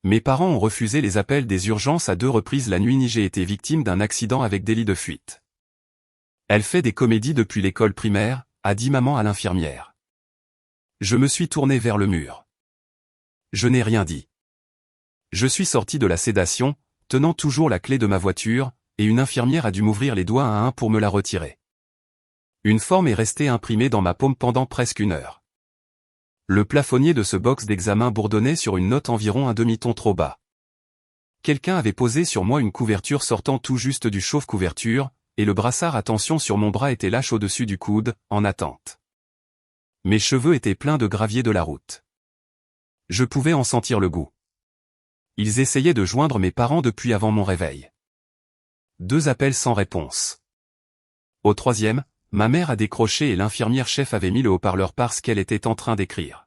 Mes parents ont refusé les appels des urgences à 2 reprises la nuit. J'ai été victime d'un accident avec délit de fuite. Elle fait des comédies depuis l'école primaire, a dit maman à l'infirmière. Je me suis tourné vers le mur. Je n'ai rien dit. Je suis sorti de la sédation, tenant toujours la clé de ma voiture, et une infirmière a dû m'ouvrir les doigts un à un pour me la retirer. Une forme est restée imprimée dans ma paume pendant presque 1 heure. Le plafonnier de ce box d'examen bourdonnait sur une note environ un demi-ton trop bas. Quelqu'un avait posé sur moi une couverture sortant tout juste du chauffe-couverture, et le brassard à tension sur mon bras était lâche au-dessus du coude, en attente. Mes cheveux étaient pleins de gravier de la route. Je pouvais en sentir le goût. Ils essayaient de joindre mes parents depuis avant mon réveil. 2 appels sans réponse. Au 3e, ma mère a décroché et l'infirmière chef avait mis le haut-parleur parce qu'elle était en train d'écrire.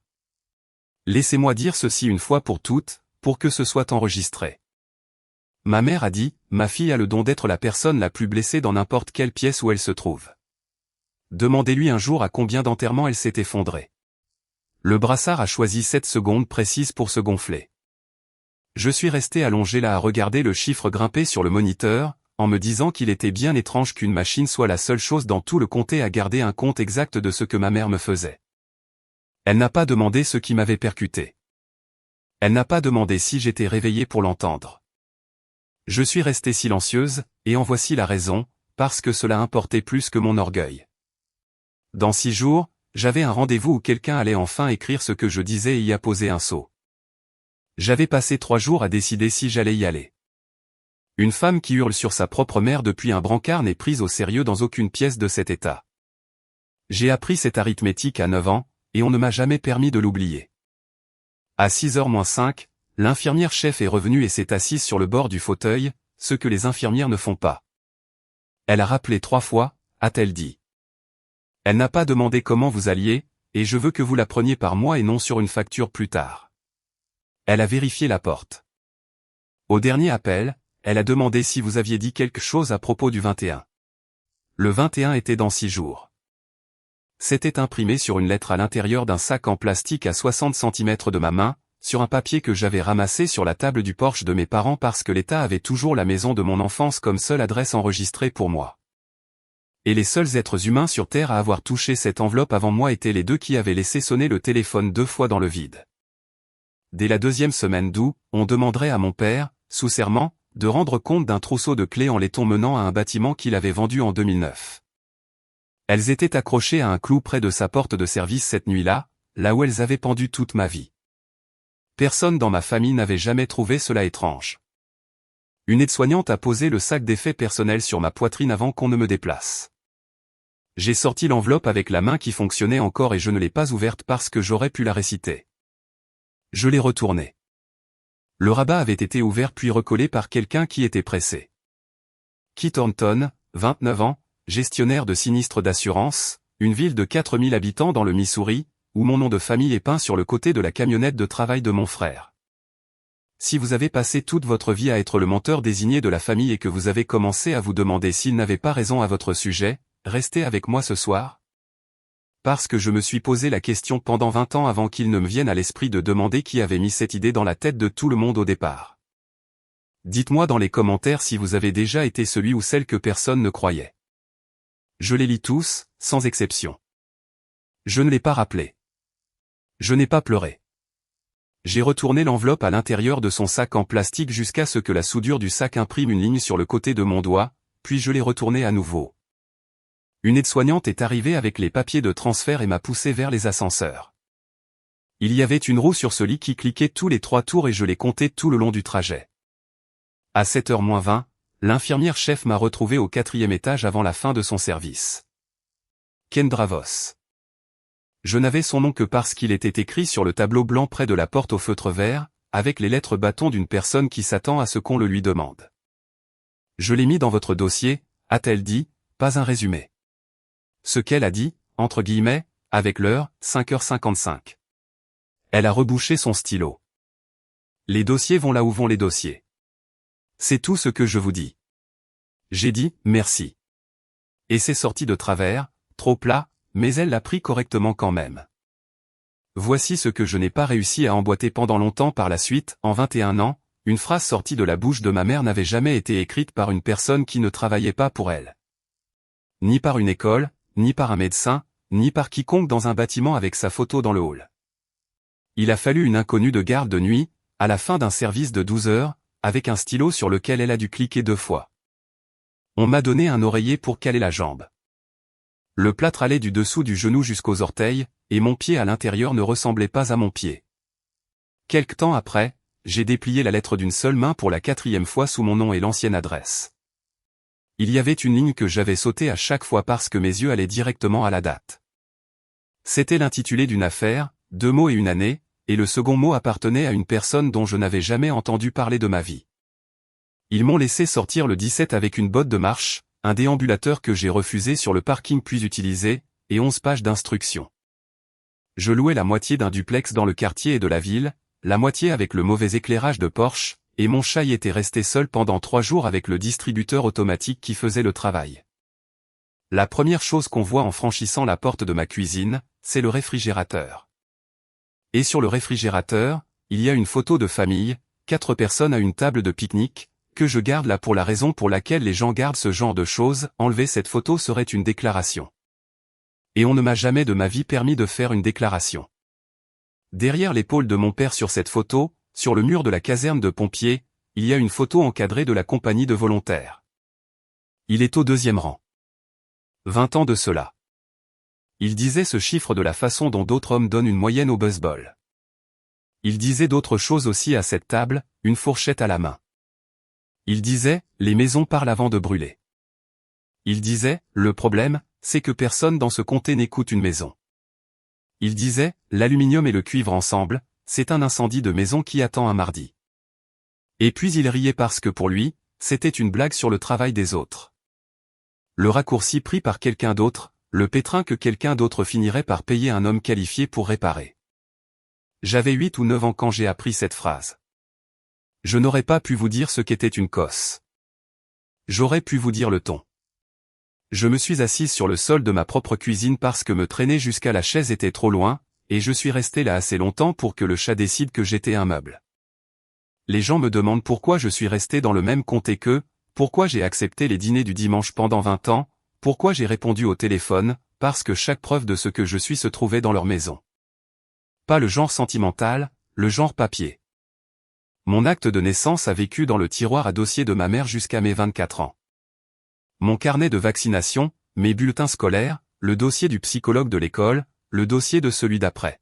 Laissez-moi dire ceci une fois pour toutes, pour que ce soit enregistré. Ma mère a dit, ma fille a le don d'être la personne la plus blessée dans n'importe quelle pièce où elle se trouve. Demandez-lui un jour à combien d'enterrements elle s'est effondrée. Le brassard a choisi 7 secondes précises pour se gonfler. Je suis resté allongé là à regarder le chiffre grimper sur le moniteur, en me disant qu'il était bien étrange qu'une machine soit la seule chose dans tout le comté à garder un compte exact de ce que ma mère me faisait. Elle n'a pas demandé ce qui m'avait percuté. Elle n'a pas demandé si j'étais réveillé pour l'entendre. Je suis resté silencieuse, et en voici la raison, parce que cela importait plus que mon orgueil. Dans 6 jours, j'avais un rendez-vous où quelqu'un allait enfin écrire ce que je disais et y apposer un sceau. J'avais passé 3 jours à décider si j'allais y aller. Une femme qui hurle sur sa propre mère depuis un brancard n'est prise au sérieux dans aucune pièce de cet état. J'ai appris cette arithmétique à 9 ans, et on ne m'a jamais permis de l'oublier. À 6h-5, l'infirmière chef est revenue et s'est assise sur le bord du fauteuil, ce que les infirmières ne font pas. Elle a rappelé 3 fois, a-t-elle dit. Elle n'a pas demandé comment vous alliez, et je veux que vous la preniez par mois et non sur une facture plus tard. Elle a vérifié la porte. Au dernier appel, elle a demandé si vous aviez dit quelque chose à propos du 21. Le 21 était dans 6 jours. C'était imprimé sur une lettre à l'intérieur d'un sac en plastique à 60 cm de ma main, sur un papier que j'avais ramassé sur la table du porche de mes parents parce que l'État avait toujours la maison de mon enfance comme seule adresse enregistrée pour moi. Et les seuls êtres humains sur Terre à avoir touché cette enveloppe avant moi étaient les 2 qui avaient laissé sonner le téléphone 2 fois dans le vide. Dès la 2e semaine d'août, on demanderait à mon père, sous serment, de rendre compte d'un trousseau de clés en laiton menant à un bâtiment qu'il avait vendu en 2009. Elles étaient accrochées à un clou près de sa porte de service cette nuit-là, là où elles avaient pendu toute ma vie. Personne dans ma famille n'avait jamais trouvé cela étrange. Une aide-soignante a posé le sac d'effets personnels sur ma poitrine avant qu'on ne me déplace. J'ai sorti l'enveloppe avec la main qui fonctionnait encore et je ne l'ai pas ouverte parce que j'aurais pu la réciter. Je l'ai retournée. Le rabat avait été ouvert puis recollé par quelqu'un qui était pressé. Kit Thornton, 29 ans, gestionnaire de sinistres d'assurance, une ville de 4000 habitants dans le Missouri, où mon nom de famille est peint sur le côté de la camionnette de travail de mon frère. Si vous avez passé toute votre vie à être le menteur désigné de la famille et que vous avez commencé à vous demander s'il n'avait pas raison à votre sujet, restez avec moi ce soir. Parce que je me suis posé la question pendant 20 ans avant qu'il ne me vienne à l'esprit de demander qui avait mis cette idée dans la tête de tout le monde au départ. Dites-moi dans les commentaires si vous avez déjà été celui ou celle que personne ne croyait. Je les lis tous, sans exception. Je ne l'ai pas rappelé. Je n'ai pas pleuré. J'ai retourné l'enveloppe à l'intérieur de son sac en plastique jusqu'à ce que la soudure du sac imprime une ligne sur le côté de mon doigt, puis je l'ai retourné à nouveau. Une aide-soignante est arrivée avec les papiers de transfert et m'a poussé vers les ascenseurs. Il y avait une roue sur ce lit qui cliquait tous les 3 tours et je l'ai compté tout le long du trajet. À 7h-20, l'infirmière chef m'a retrouvé au 4e étage avant la fin de son service. Kendra Voss. Je n'avais son nom que parce qu'il était écrit sur le tableau blanc près de la porte au feutre vert, avec les lettres bâtons d'une personne qui s'attend à ce qu'on le lui demande. Je l'ai mis dans votre dossier, a-t-elle dit, pas un résumé. Ce qu'elle a dit, entre guillemets, avec l'heure, 5h55. Elle a rebouché son stylo. Les dossiers vont là où vont les dossiers. C'est tout ce que je vous dis. J'ai dit, merci. Et c'est sorti de travers, trop plat, mais elle l'a pris correctement quand même. Voici ce que je n'ai pas réussi à emboîter pendant longtemps par la suite. En 21 ans, une phrase sortie de la bouche de ma mère n'avait jamais été écrite par une personne qui ne travaillait pas pour elle. Ni par une école, ni par un médecin, ni par quiconque dans un bâtiment avec sa photo dans le hall. Il a fallu une inconnue de garde de nuit, à la fin d'un service de 12 heures, avec un stylo sur lequel elle a dû cliquer 2 fois. On m'a donné un oreiller pour caler la jambe. Le plâtre allait du dessous du genou jusqu'aux orteils, et mon pied à l'intérieur ne ressemblait pas à mon pied. Quelque temps après, j'ai déplié la lettre d'une seule main pour la 4e fois sous mon nom et l'ancienne adresse. Il y avait une ligne que j'avais sautée à chaque fois parce que mes yeux allaient directement à la date. C'était l'intitulé d'une affaire, 2 mots et une année, et le second mot appartenait à une personne dont je n'avais jamais entendu parler de ma vie. Ils m'ont laissé sortir le 17 avec une botte de marche, un déambulateur que j'ai refusé sur le parking puis utilisé, et 11 pages d'instructions. Je louais la moitié d'un duplex dans le quartier et de la ville, la moitié avec le mauvais éclairage de Porsche, et mon chat y était resté seul pendant 3 jours avec le distributeur automatique qui faisait le travail. La première chose qu'on voit en franchissant la porte de ma cuisine, c'est le réfrigérateur. Et sur le réfrigérateur, il y a une photo de famille, 4 personnes à une table de pique-nique, que je garde là pour la raison pour laquelle les gens gardent ce genre de choses. Enlever cette photo serait une déclaration. Et on ne m'a jamais de ma vie permis de faire une déclaration. Derrière l'épaule de mon père sur cette photo, sur le mur de la caserne de pompiers, il y a une photo encadrée de la compagnie de volontaires. Il est au 2e rang. 20 ans de cela. Il disait ce chiffre de la façon dont d'autres hommes donnent une moyenne au baseball. Il disait d'autres choses aussi à cette table, une fourchette à la main. Il disait, les maisons parlent avant de brûler. Il disait, le problème, c'est que personne dans ce comté n'écoute une maison. Il disait, l'aluminium et le cuivre ensemble, c'est un incendie de maison qui attend un mardi. Et puis il riait parce que pour lui, c'était une blague sur le travail des autres. Le raccourci pris par quelqu'un d'autre, le pétrin que quelqu'un d'autre finirait par payer un homme qualifié pour réparer. J'avais 8 ou 9 ans quand j'ai appris cette phrase. Je n'aurais pas pu vous dire ce qu'était une cosse. J'aurais pu vous dire le ton. Je me suis assise sur le sol de ma propre cuisine parce que me traîner jusqu'à la chaise était trop loin, et je suis resté là assez longtemps pour que le chat décide que j'étais un meuble. Les gens me demandent pourquoi je suis resté dans le même comté qu'eux, pourquoi j'ai accepté les dîners du dimanche pendant 20 ans, pourquoi j'ai répondu au téléphone, parce que chaque preuve de ce que je suis se trouvait dans leur maison. Pas le genre sentimental, le genre papier. Mon acte de naissance a vécu dans le tiroir à dossier de ma mère jusqu'à mes 24 ans. Mon carnet de vaccination, mes bulletins scolaires, le dossier du psychologue de l'école, le dossier de celui d'après.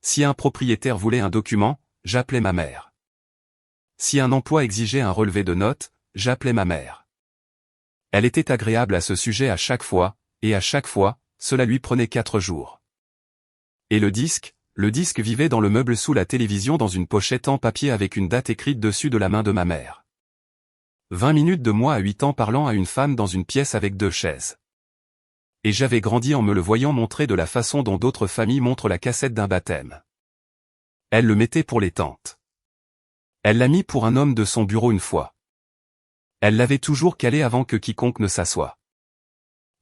Si un propriétaire voulait un document, j'appelais ma mère. Si un emploi exigeait un relevé de notes, j'appelais ma mère. Elle était agréable à ce sujet à chaque fois, et à chaque fois, cela lui prenait 4 jours. Et le disque vivait dans le meuble sous la télévision dans une pochette en papier avec une date écrite dessus de la main de ma mère. 20 minutes de moi à 8 ans parlant à une femme dans une pièce avec 2 chaises. Et j'avais grandi en me le voyant montrer de la façon dont d'autres familles montrent la cassette d'un baptême. Elle le mettait pour les tantes. Elle l'a mis pour un homme de son bureau une fois. Elle l'avait toujours calé avant que quiconque ne s'assoie.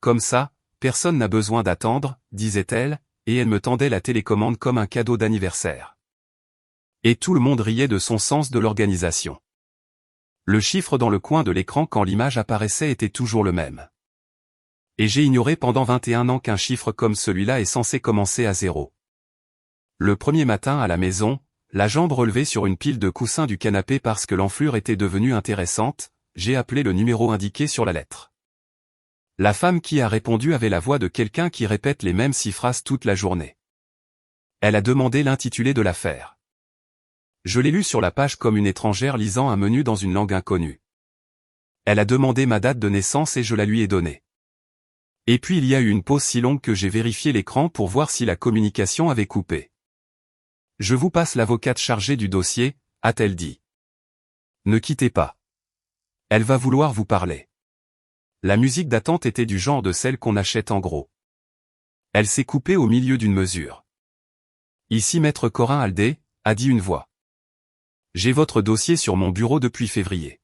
Comme ça, personne n'a besoin d'attendre, disait-elle, et elle me tendait la télécommande comme un cadeau d'anniversaire. Et tout le monde riait de son sens de l'organisation. Le chiffre dans le coin de l'écran quand l'image apparaissait était toujours le même. Et j'ai ignoré pendant 21 ans qu'un chiffre comme celui-là est censé commencer à 0. Le premier matin à la maison, la jambe relevée sur une pile de coussins du canapé parce que l'enflure était devenue intéressante, j'ai appelé le numéro indiqué sur la lettre. La femme qui a répondu avait la voix de quelqu'un qui répète les mêmes 6 phrases toute la journée. Elle a demandé l'intitulé de l'affaire. Je l'ai lu sur la page comme une étrangère lisant un menu dans une langue inconnue. Elle a demandé ma date de naissance et je la lui ai donnée. Et puis il y a eu une pause si longue que j'ai vérifié l'écran pour voir si la communication avait coupé. Je vous passe l'avocate chargée du dossier, a-t-elle dit. Ne quittez pas. Elle va vouloir vous parler. La musique d'attente était du genre de celle qu'on achète en gros. Elle s'est coupée au milieu d'une mesure. Ici Maître Corin Aldé, a dit une voix. J'ai votre dossier sur mon bureau depuis février.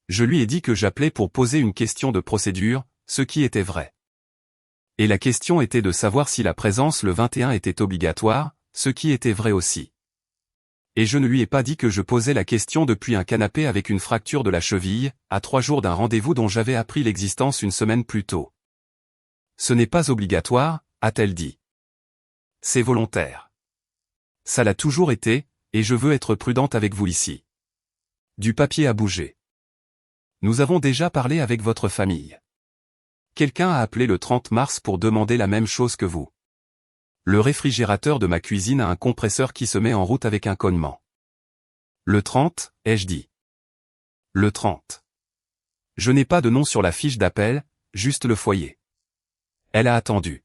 Je lui ai dit que j'appelais pour poser une question de procédure, ce qui était vrai. Et la question était de savoir si la présence le 21 était obligatoire, ce qui était vrai aussi. Et je ne lui ai pas dit que je posais la question depuis un canapé avec une fracture de la cheville, à 3 jours d'un rendez-vous dont j'avais appris l'existence une semaine plus tôt. Ce n'est pas obligatoire, a-t-elle dit. C'est volontaire. Ça l'a toujours été, et je veux être prudente avec vous ici. Du papier a bougé. Nous avons déjà parlé avec votre famille. Quelqu'un a appelé le 30 mars pour demander la même chose que vous. Le réfrigérateur de ma cuisine a un compresseur qui se met en route avec un cognement. Le 30, ai-je dit. Le 30. Je n'ai pas de nom sur la fiche d'appel, juste le foyer. Elle a attendu.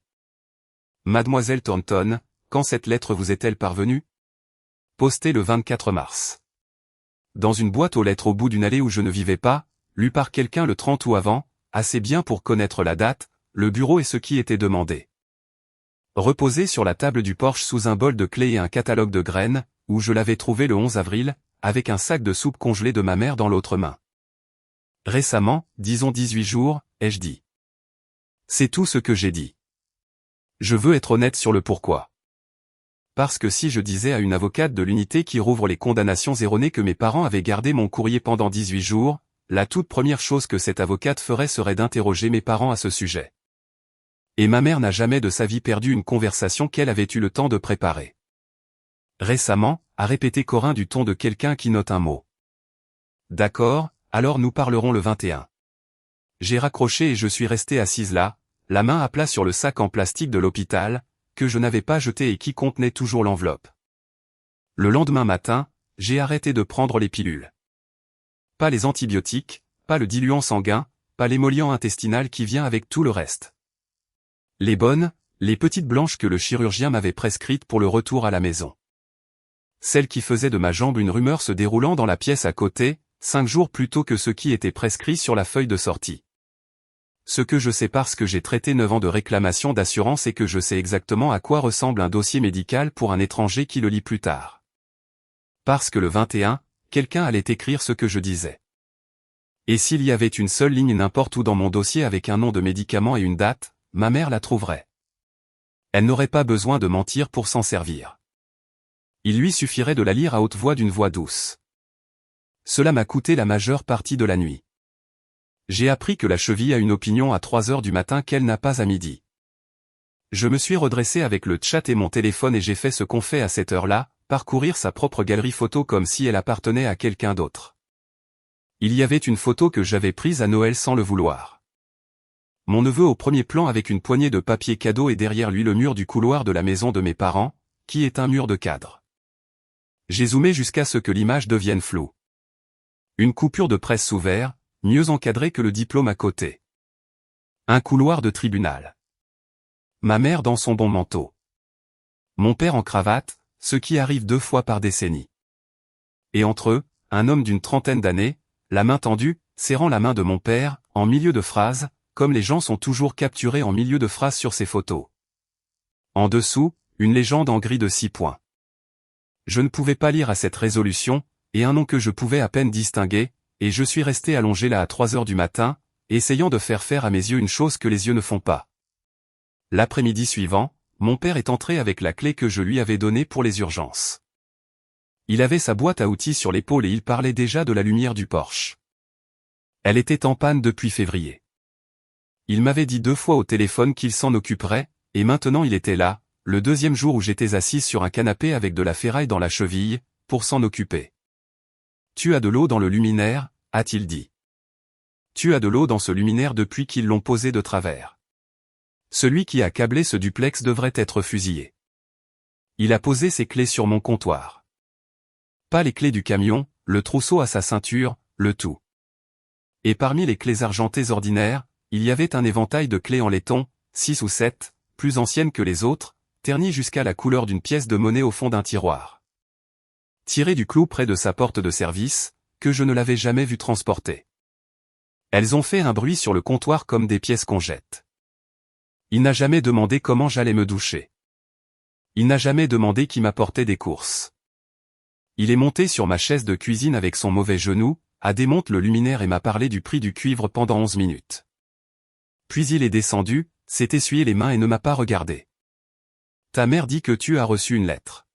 Mademoiselle Thornton, quand cette lettre vous est-elle parvenue? Postée le 24 mars. Dans une boîte aux lettres au bout d'une allée où je ne vivais pas, lue par quelqu'un le 30 ou avant, assez bien pour connaître la date, le bureau et ce qui était demandé. Reposé sur la table du porche sous un bol de clés et un catalogue de graines, où je l'avais trouvé le 11 avril, avec un sac de soupe congelé de ma mère dans l'autre main. Récemment, disons 18 jours, ai-je dit. C'est tout ce que j'ai dit. Je veux être honnête sur le pourquoi. Parce que si je disais à une avocate de l'unité qui rouvre les condamnations erronées que mes parents avaient gardé mon courrier pendant 18 jours, la toute première chose que cette avocate ferait serait d'interroger mes parents à ce sujet. Et ma mère n'a jamais de sa vie perdu une conversation qu'elle avait eu le temps de préparer. Récemment, a répété Corinne du ton de quelqu'un qui note un mot. D'accord, alors nous parlerons le 21. J'ai raccroché et je suis restée assise là, la main à plat sur le sac en plastique de l'hôpital, que je n'avais pas jeté et qui contenait toujours l'enveloppe. Le lendemain matin, j'ai arrêté de prendre les pilules. Pas les antibiotiques, pas le diluant sanguin, pas l'émollient intestinal qui vient avec tout le reste. Les bonnes, les petites blanches que le chirurgien m'avait prescrites pour le retour à la maison. Celles qui faisaient de ma jambe une rumeur se déroulant dans la pièce à côté, 5 jours plus tôt que ce qui était prescrit sur la feuille de sortie. Ce que je sais parce que j'ai traité 9 ans de réclamation d'assurance et que je sais exactement à quoi ressemble un dossier médical pour un étranger qui le lit plus tard. Parce que le 21, quelqu'un allait écrire ce que je disais. Et s'il y avait une seule ligne n'importe où dans mon dossier avec un nom de médicament et une date, ma mère la trouverait. Elle n'aurait pas besoin de mentir pour s'en servir. Il lui suffirait de la lire à haute voix d'une voix douce. Cela m'a coûté la majeure partie de la nuit. J'ai appris que la cheville a une opinion à 3 heures du matin qu'elle n'a pas à midi. Je me suis redressé avec le chat et mon téléphone et j'ai fait ce qu'on fait à cette heure-là, parcourir sa propre galerie photo comme si elle appartenait à quelqu'un d'autre. Il y avait une photo que j'avais prise à Noël sans le vouloir. Mon neveu au premier plan avec une poignée de papier cadeau et derrière lui le mur du couloir de la maison de mes parents, qui est un mur de cadre. J'ai zoomé jusqu'à ce que l'image devienne floue. Une coupure de presse sous verre, mieux encadrée que le diplôme à côté. Un couloir de tribunal. Ma mère dans son bon manteau. Mon père en cravate, ce qui arrive 2 fois par décennie. Et entre eux, un homme d'une trentaine d'années, la main tendue, serrant la main de mon père, en milieu de phrase, comme les gens sont toujours capturés en milieu de phrase sur ces photos. En dessous, une légende en gris de 6 points. Je ne pouvais pas lire à cette résolution, et un nom que je pouvais à peine distinguer, et je suis resté allongé là à 3 heures du matin, essayant de faire à mes yeux une chose que les yeux ne font pas. L'après-midi suivant, mon père est entré avec la clé que je lui avais donnée pour les urgences. Il avait sa boîte à outils sur l'épaule et il parlait déjà de la lumière du Porsche. Elle était en panne depuis février. Il m'avait dit 2 fois au téléphone qu'il s'en occuperait, et maintenant il était là, le 2e jour où j'étais assise sur un canapé avec de la ferraille dans la cheville, pour s'en occuper. Tu as de l'eau dans le luminaire, a-t-il dit. Tu as de l'eau dans ce luminaire depuis qu'ils l'ont posé de travers. Celui qui a câblé ce duplex devrait être fusillé. Il a posé ses clés sur mon comptoir. Pas les clés du camion, le trousseau à sa ceinture, le tout. Et parmi les clés argentées ordinaires, il y avait un éventail de clés en laiton, 6 ou 7, plus anciennes que les autres, ternies jusqu'à la couleur d'une pièce de monnaie au fond d'un tiroir. Tirées du clou près de sa porte de service, que je ne l'avais jamais vu transporter. Elles ont fait un bruit sur le comptoir comme des pièces qu'on jette. Il n'a jamais demandé comment j'allais me doucher. Il n'a jamais demandé qui m'apportait des courses. Il est monté sur ma chaise de cuisine avec son mauvais genou, a démonté le luminaire et m'a parlé du prix du cuivre pendant 11 minutes. Puis il est descendu, s'est essuyé les mains et ne m'a pas regardé. Ta mère dit que tu as reçu une lettre.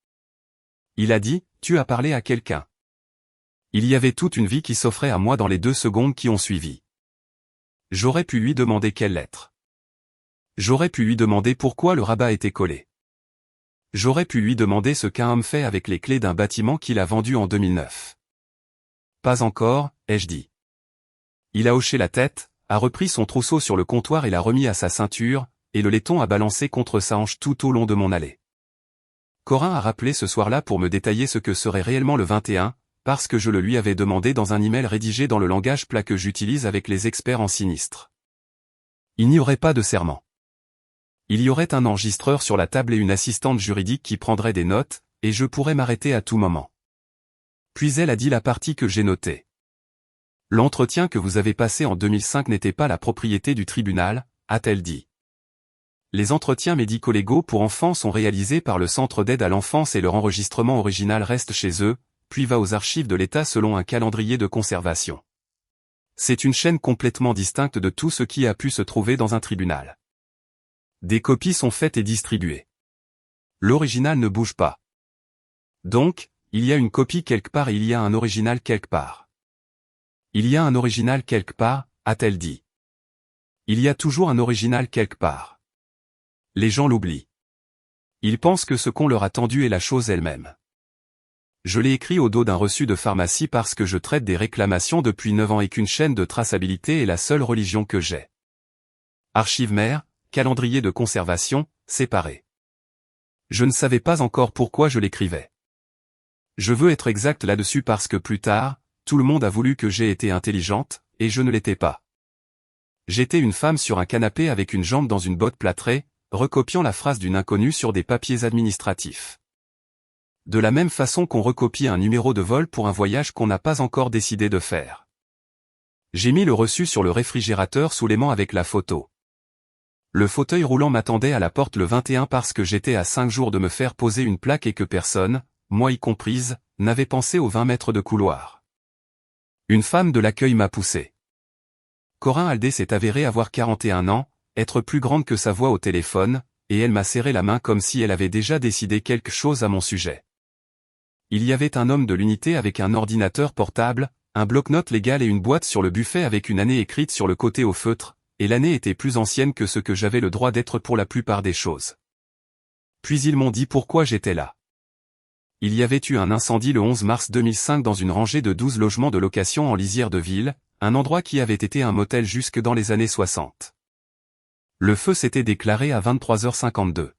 Il a dit, tu as parlé à quelqu'un. Il y avait toute une vie qui s'offrait à moi dans les 2 secondes qui ont suivi. J'aurais pu lui demander quelle lettre. J'aurais pu lui demander pourquoi le rabat était collé. J'aurais pu lui demander ce qu'un homme fait avec les clés d'un bâtiment qu'il a vendu en 2009. Pas encore, ai-je dit. Il a hoché la tête, a repris son trousseau sur le comptoir et l'a remis à sa ceinture, et le laiton a balancé contre sa hanche tout au long de mon allée. Corin a rappelé ce soir-là pour me détailler ce que serait réellement le 21, parce que je le lui avais demandé dans un email rédigé dans le langage plat que j'utilise avec les experts en sinistre. Il n'y aurait pas de serment. Il y aurait un enregistreur sur la table et une assistante juridique qui prendrait des notes, et je pourrais m'arrêter à tout moment. Puis elle a dit la partie que j'ai notée. L'entretien que vous avez passé en 2005 n'était pas la propriété du tribunal, a-t-elle dit. Les entretiens médico-légaux pour enfants sont réalisés par le Centre d'aide à l'enfance et leur enregistrement original reste chez eux, puis va aux archives de l'État selon un calendrier de conservation. C'est une chaîne complètement distincte de tout ce qui a pu se trouver dans un tribunal. Des copies sont faites et distribuées. L'original ne bouge pas. Donc, il y a une copie quelque part et il y a un original quelque part. Il y a un original quelque part, a-t-elle dit. Il y a toujours un original quelque part. Les gens l'oublient. Ils pensent que ce qu'on leur a tendu est la chose elle-même. Je l'ai écrit au dos d'un reçu de pharmacie parce que je traite des réclamations depuis 9 ans et qu'une chaîne de traçabilité est la seule religion que j'ai. Archive mère, calendrier de conservation, séparé. Je ne savais pas encore pourquoi je l'écrivais. Je veux être exact là-dessus parce que plus tard, tout le monde a voulu que j'aie été intelligente, et je ne l'étais pas. J'étais une femme sur un canapé avec une jambe dans une botte plâtrée, recopiant la phrase d'une inconnue sur des papiers administratifs. De la même façon qu'on recopie un numéro de vol pour un voyage qu'on n'a pas encore décidé de faire. J'ai mis le reçu sur le réfrigérateur sous l'aimant avec la photo. Le fauteuil roulant m'attendait à la porte le 21 parce que j'étais à 5 jours de me faire poser une plaque et que personne, moi y comprise, n'avait pensé aux 20 mètres de couloir. Une femme de l'accueil m'a poussé. Corin Aldé s'est avérée avoir 41 ans, être plus grande que sa voix au téléphone, et elle m'a serré la main comme si elle avait déjà décidé quelque chose à mon sujet. Il y avait un homme de l'unité avec un ordinateur portable, un bloc-notes légal et une boîte sur le buffet avec une année écrite sur le côté au feutre, et l'année était plus ancienne que ce que j'avais le droit d'être pour la plupart des choses. Puis ils m'ont dit pourquoi j'étais là. Il y avait eu un incendie le 11 mars 2005 dans une rangée de 12 logements de location en lisière de ville, un endroit qui avait été un motel jusque dans les années 60. Le feu s'était déclaré à 23h52.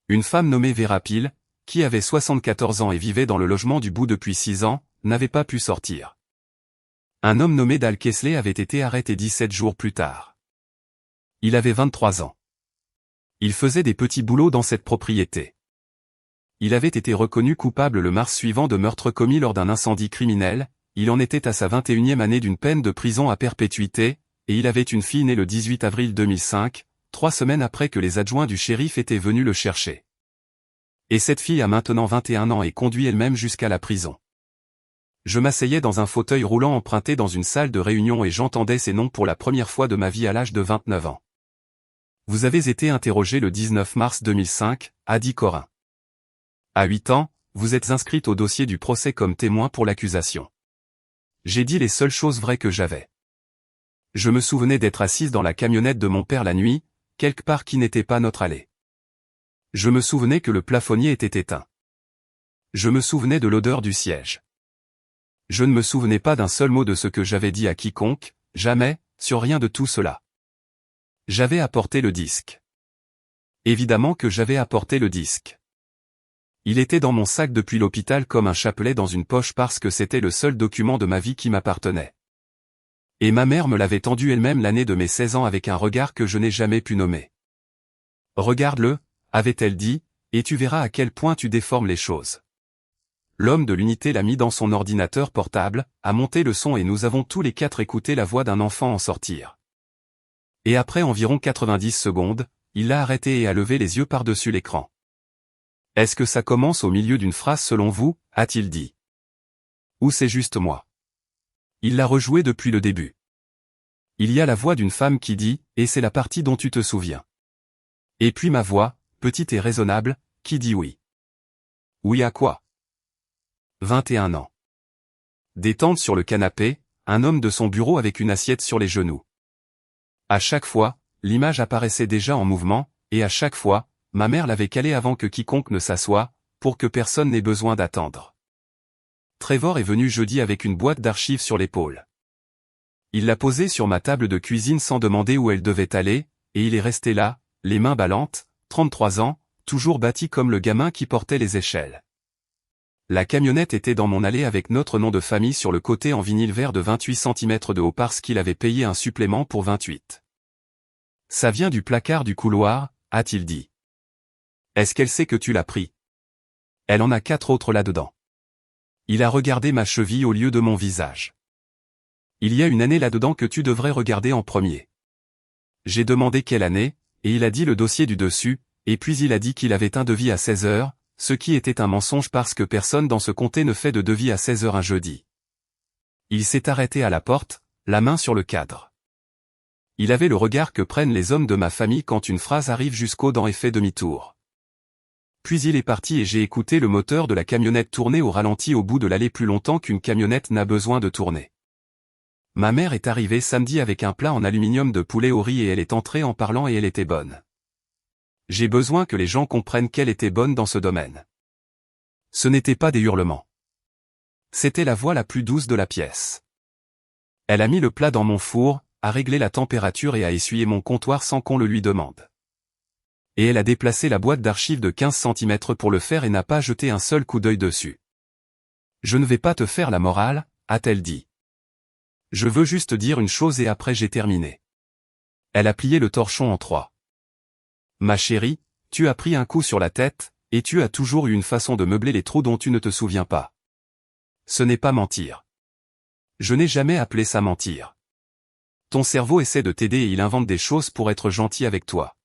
Une femme nommée Vera Pil, qui avait 74 ans et vivait dans le logement du bout depuis 6 ans, n'avait pas pu sortir. Un homme nommé Dal Kesley avait été arrêté 17 jours plus tard. Il avait 23 ans. Il faisait des petits boulots dans cette propriété. Il avait été reconnu coupable le mars suivant de meurtres commis lors d'un incendie criminel, il en était à sa 21e année d'une peine de prison à perpétuité, et il avait une fille née le 18 avril 2005, 3 semaines après que les adjoints du shérif étaient venus le chercher. Et cette fille a maintenant 21 ans et conduit elle-même jusqu'à la prison. Je m'asseyais dans un fauteuil roulant emprunté dans une salle de réunion et j'entendais ces noms pour la première fois de ma vie à l'âge de 29 ans. Vous avez été interrogé le 19 mars 2005, a dit Corin. À 8 ans, vous êtes inscrite au dossier du procès comme témoin pour l'accusation. J'ai dit les seules choses vraies que j'avais. Je me souvenais d'être assise dans la camionnette de mon père la nuit, quelque part qui n'était pas notre allée. Je me souvenais que le plafonnier était éteint. Je me souvenais de l'odeur du siège. Je ne me souvenais pas d'un seul mot de ce que j'avais dit à quiconque, jamais, sur rien de tout cela. J'avais apporté le disque. Évidemment que j'avais apporté le disque. Il était dans mon sac depuis l'hôpital comme un chapelet dans une poche parce que c'était le seul document de ma vie qui m'appartenait. Et ma mère me l'avait tendu elle-même l'année de mes 16 ans avec un regard que je n'ai jamais pu nommer. Regarde-le, avait-elle dit, et tu verras à quel point tu déformes les choses. L'homme de l'unité l'a mis dans son ordinateur portable, a monté le son et nous avons tous les 4 écouté la voix d'un enfant en sortir. Et après environ 90 secondes, il l'a arrêté et a levé les yeux par-dessus l'écran. Est-ce que ça commence au milieu d'une phrase selon vous, a-t-il dit. Ou c'est juste moi. Il l'a rejoué depuis le début. Il y a la voix d'une femme qui dit, et c'est la partie dont tu te souviens. Et puis ma voix, petite et raisonnable, qui dit oui. Oui à quoi? 21 ans. Détente sur le canapé, un homme de son bureau avec une assiette sur les genoux. À chaque fois, l'image apparaissait déjà en mouvement, et à chaque fois, ma mère l'avait calée avant que quiconque ne s'assoie, pour que personne n'ait besoin d'attendre. Trevor est venu jeudi avec une boîte d'archives sur l'épaule. Il l'a posée sur ma table de cuisine sans demander où elle devait aller, et il est resté là, les mains ballantes, 33 ans, toujours bâti comme le gamin qui portait les échelles. La camionnette était dans mon allée avec notre nom de famille sur le côté en vinyle vert de 28 cm de haut parce qu'il avait payé un supplément pour 28. Ça vient du placard du couloir, a-t-il dit. Est-ce qu'elle sait que tu l'as pris? Elle en a 4 autres là-dedans. Il a regardé ma cheville au lieu de mon visage. Il y a une année là-dedans que tu devrais regarder en premier. J'ai demandé quelle année, et il a dit le dossier du dessus, et puis il a dit qu'il avait un devis à 16 heures, ce qui était un mensonge parce que personne dans ce comté ne fait de devis à 16 heures un jeudi. Il s'est arrêté à la porte, la main sur le cadre. Il avait le regard que prennent les hommes de ma famille quand une phrase arrive jusqu'aux dents et fait demi-tour. Puis il est parti et j'ai écouté le moteur de la camionnette tourner au ralenti au bout de l'allée plus longtemps qu'une camionnette n'a besoin de tourner. Ma mère est arrivée samedi avec un plat en aluminium de poulet au riz et elle est entrée en parlant et elle était bonne. J'ai besoin que les gens comprennent qu'elle était bonne dans ce domaine. Ce n'était pas des hurlements. C'était la voix la plus douce de la pièce. Elle a mis le plat dans mon four, a réglé la température et a essuyé mon comptoir sans qu'on le lui demande. Et elle a déplacé la boîte d'archives de 15 cm pour le faire et n'a pas jeté un seul coup d'œil dessus. Je ne vais pas te faire la morale, a-t-elle dit. Je veux juste dire une chose et après j'ai terminé. Elle a plié le torchon en 3. Ma chérie, tu as pris un coup sur la tête, et tu as toujours eu une façon de meubler les trous dont tu ne te souviens pas. Ce n'est pas mentir. Je n'ai jamais appelé ça mentir. Ton cerveau essaie de t'aider et il invente des choses pour être gentil avec toi.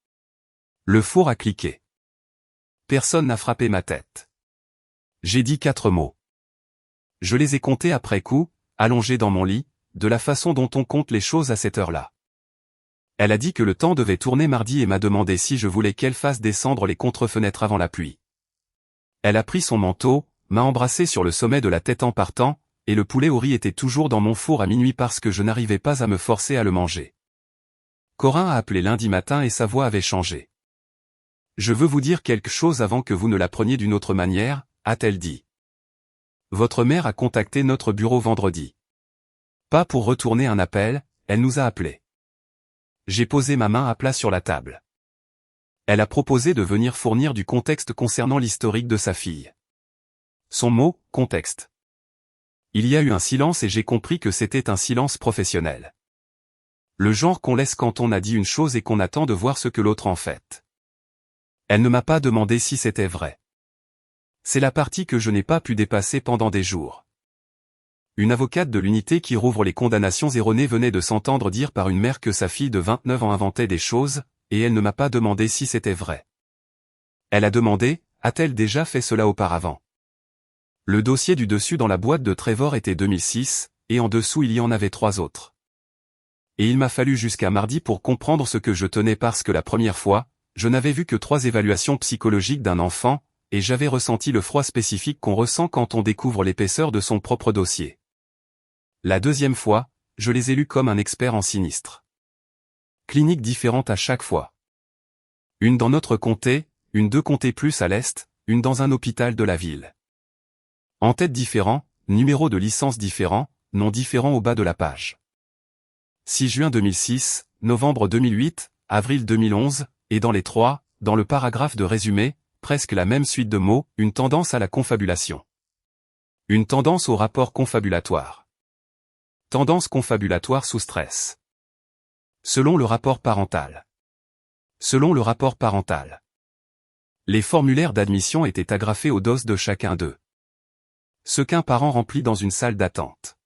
Le four a cliqué. Personne n'a frappé ma tête. J'ai dit 4 mots. Je les ai comptés après coup, allongé dans mon lit, de la façon dont on compte les choses à cette heure-là. Elle a dit que le temps devait tourner mardi et m'a demandé si je voulais qu'elle fasse descendre les contre-fenêtres avant la pluie. Elle a pris son manteau, m'a embrassé sur le sommet de la tête en partant, et le poulet au riz était toujours dans mon four à minuit parce que je n'arrivais pas à me forcer à le manger. Corinne a appelé lundi matin et sa voix avait changé. Je veux vous dire quelque chose avant que vous ne la preniez d'une autre manière, a-t-elle dit. Votre mère a contacté notre bureau vendredi. Pas pour retourner un appel, elle nous a appelés. J'ai posé ma main à plat sur la table. Elle a proposé de venir fournir du contexte concernant l'historique de sa fille. Son mot, contexte. Il y a eu un silence et j'ai compris que c'était un silence professionnel. Le genre qu'on laisse quand on a dit une chose et qu'on attend de voir ce que l'autre en fait. Elle ne m'a pas demandé si c'était vrai. C'est la partie que je n'ai pas pu dépasser pendant des jours. Une avocate de l'unité qui rouvre les condamnations erronées venait de s'entendre dire par une mère que sa fille de 29 ans inventait des choses, et elle ne m'a pas demandé si c'était vrai. Elle a demandé, a-t-elle déjà fait cela auparavant? Le dossier du dessus dans la boîte de Trevor était 2006, et en dessous il y en avait 3 autres. Et il m'a fallu jusqu'à mardi pour comprendre ce que je tenais parce que la première fois, je n'avais vu que 3 évaluations psychologiques d'un enfant, et j'avais ressenti le froid spécifique qu'on ressent quand on découvre l'épaisseur de son propre dossier. La deuxième fois, je les ai lus comme un expert en sinistre. Cliniques différentes à chaque fois. Une dans notre comté, une 2 comtés plus à l'est, une dans un hôpital de la ville. En tête différents, numéro de licence différents, nom différents au bas de la page. 6 juin 2006, novembre 2008, avril 2011, et dans les 3, dans le paragraphe de résumé, presque la même suite de mots, une tendance à la confabulation. Une tendance au rapport confabulatoire. Tendance confabulatoire sous stress. Selon le rapport parental. Selon le rapport parental. Les formulaires d'admission étaient agrafés au dos de chacun d'eux. Ce qu'un parent remplit dans une salle d'attente.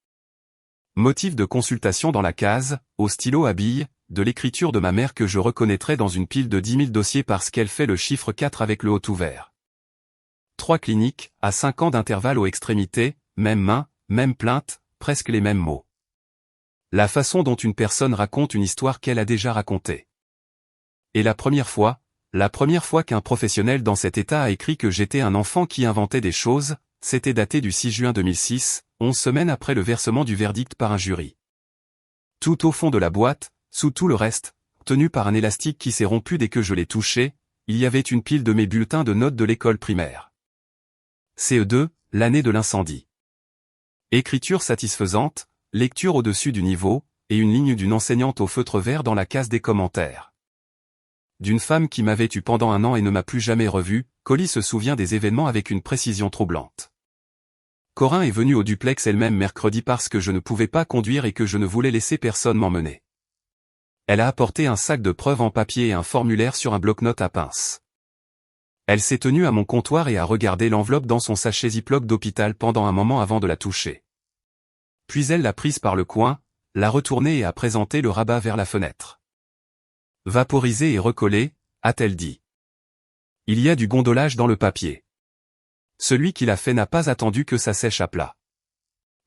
Motif de consultation dans la case, au stylo à billes, de l'écriture de ma mère que je reconnaîtrais dans une pile de 10 000 dossiers parce qu'elle fait le chiffre 4 avec le haut ouvert. 3 cliniques, à 5 ans d'intervalle aux extrémités, même main, même plainte, presque les mêmes mots. La façon dont une personne raconte une histoire qu'elle a déjà racontée. Et la première fois qu'un professionnel dans cet état a écrit que j'étais un enfant qui inventait des choses, c'était daté du 6 juin 2006, 11 semaines après le versement du verdict par un jury. Tout au fond de la boîte, sous tout le reste, tenu par un élastique qui s'est rompu dès que je l'ai touché, il y avait une pile de mes bulletins de notes de l'école primaire. CE2, l'année de l'incendie. Écriture satisfaisante, lecture au-dessus du niveau, et une ligne d'une enseignante au feutre vert dans la case des commentaires. D'une femme qui m'avait eu pendant 1 an et ne m'a plus jamais revu, Colly se souvient des événements avec une précision troublante. Corinne est venue au duplex elle-même mercredi parce que je ne pouvais pas conduire et que je ne voulais laisser personne m'emmener. Elle a apporté un sac de preuves en papier et un formulaire sur un bloc-notes à pince. Elle s'est tenue à mon comptoir et a regardé l'enveloppe dans son sachet Ziploc d'hôpital pendant un moment avant de la toucher. Puis elle l'a prise par le coin, l'a retournée et a présenté le rabat vers la fenêtre. Vaporisé et recollé, a-t-elle dit. Il y a du gondolage dans le papier. Celui qui l'a fait n'a pas attendu que ça sèche à plat.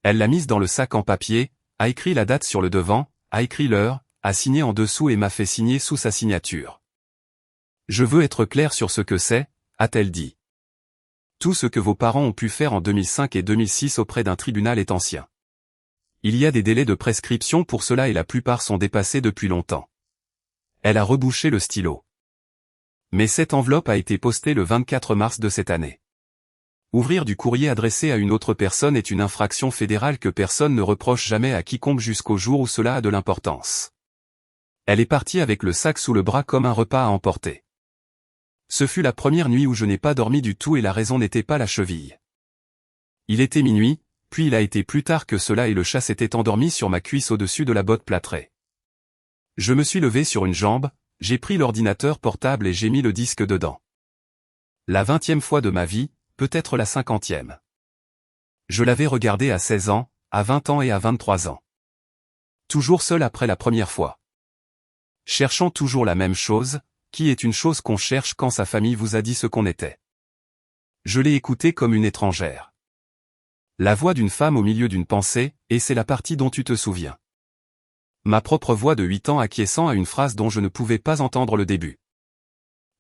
Elle l'a mise dans le sac en papier, a écrit la date sur le devant, a écrit l'heure, a signé en dessous et m'a fait signer sous sa signature. Je veux être clair sur ce que c'est, a-t-elle dit. Tout ce que vos parents ont pu faire en 2005 et 2006 auprès d'un tribunal est ancien. Il y a des délais de prescription pour cela et la plupart sont dépassés depuis longtemps. Elle a rebouché le stylo. Mais cette enveloppe a été postée le 24 mars de cette année. Ouvrir du courrier adressé à une autre personne est une infraction fédérale que personne ne reproche jamais à quiconque jusqu'au jour où cela a de l'importance. Elle est partie avec le sac sous le bras comme un repas à emporter. Ce fut la première nuit où je n'ai pas dormi du tout et la raison n'était pas la cheville. Il était minuit, puis il a été plus tard que cela et le chat s'était endormi sur ma cuisse au-dessus de la botte plâtrée. Je me suis levé sur une jambe, j'ai pris l'ordinateur portable et j'ai mis le disque dedans. La 20e fois de ma vie, peut-être la 50e. Je l'avais regardé à 16 ans, à 20 ans et à 23 ans. Toujours seul après la première fois. Cherchant toujours la même chose, qui est une chose qu'on cherche quand sa famille vous a dit ce qu'on était. Je l'ai écouté comme une étrangère. La voix d'une femme au milieu d'une pensée, et c'est la partie dont tu te souviens. Ma propre voix de 8 ans acquiesçant à une phrase dont je ne pouvais pas entendre le début.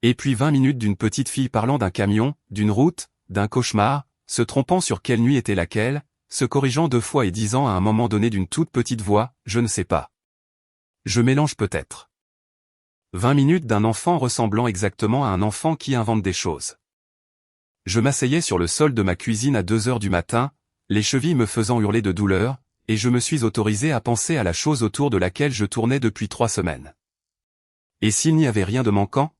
Et puis 20 minutes d'une petite fille parlant d'un camion, d'une route, d'un cauchemar, se trompant sur quelle nuit était laquelle, se corrigeant 2 fois et disant à un moment donné d'une toute petite voix, je ne sais pas. Je mélange peut-être. 20 minutes d'un enfant ressemblant exactement à un enfant qui invente des choses. Je m'asseyais sur le sol de ma cuisine à 2 heures du matin, les chevilles me faisant hurler de douleur, et je me suis autorisé à penser à la chose autour de laquelle je tournais depuis 3 semaines. Et s'il n'y avait rien de manquant?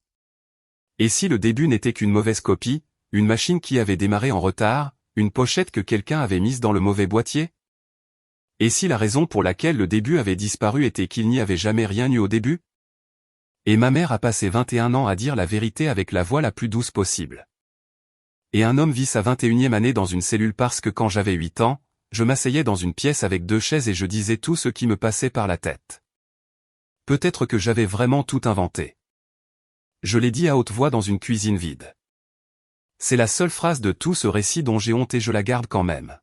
Et si le début n'était qu'une mauvaise copie, une machine qui avait démarré en retard, une pochette que quelqu'un avait mise dans le mauvais boîtier? Et si la raison pour laquelle le début avait disparu était qu'il n'y avait jamais rien eu au début? Et ma mère a passé 21 ans à dire la vérité avec la voix la plus douce possible. Et un homme vit sa 21e année dans une cellule parce que quand j'avais 8 ans, je m'asseyais dans une pièce avec 2 chaises et je disais tout ce qui me passait par la tête. Peut-être que j'avais vraiment tout inventé. Je l'ai dit à haute voix dans une cuisine vide. C'est la seule phrase de tout ce récit dont j'ai honte et je la garde quand même.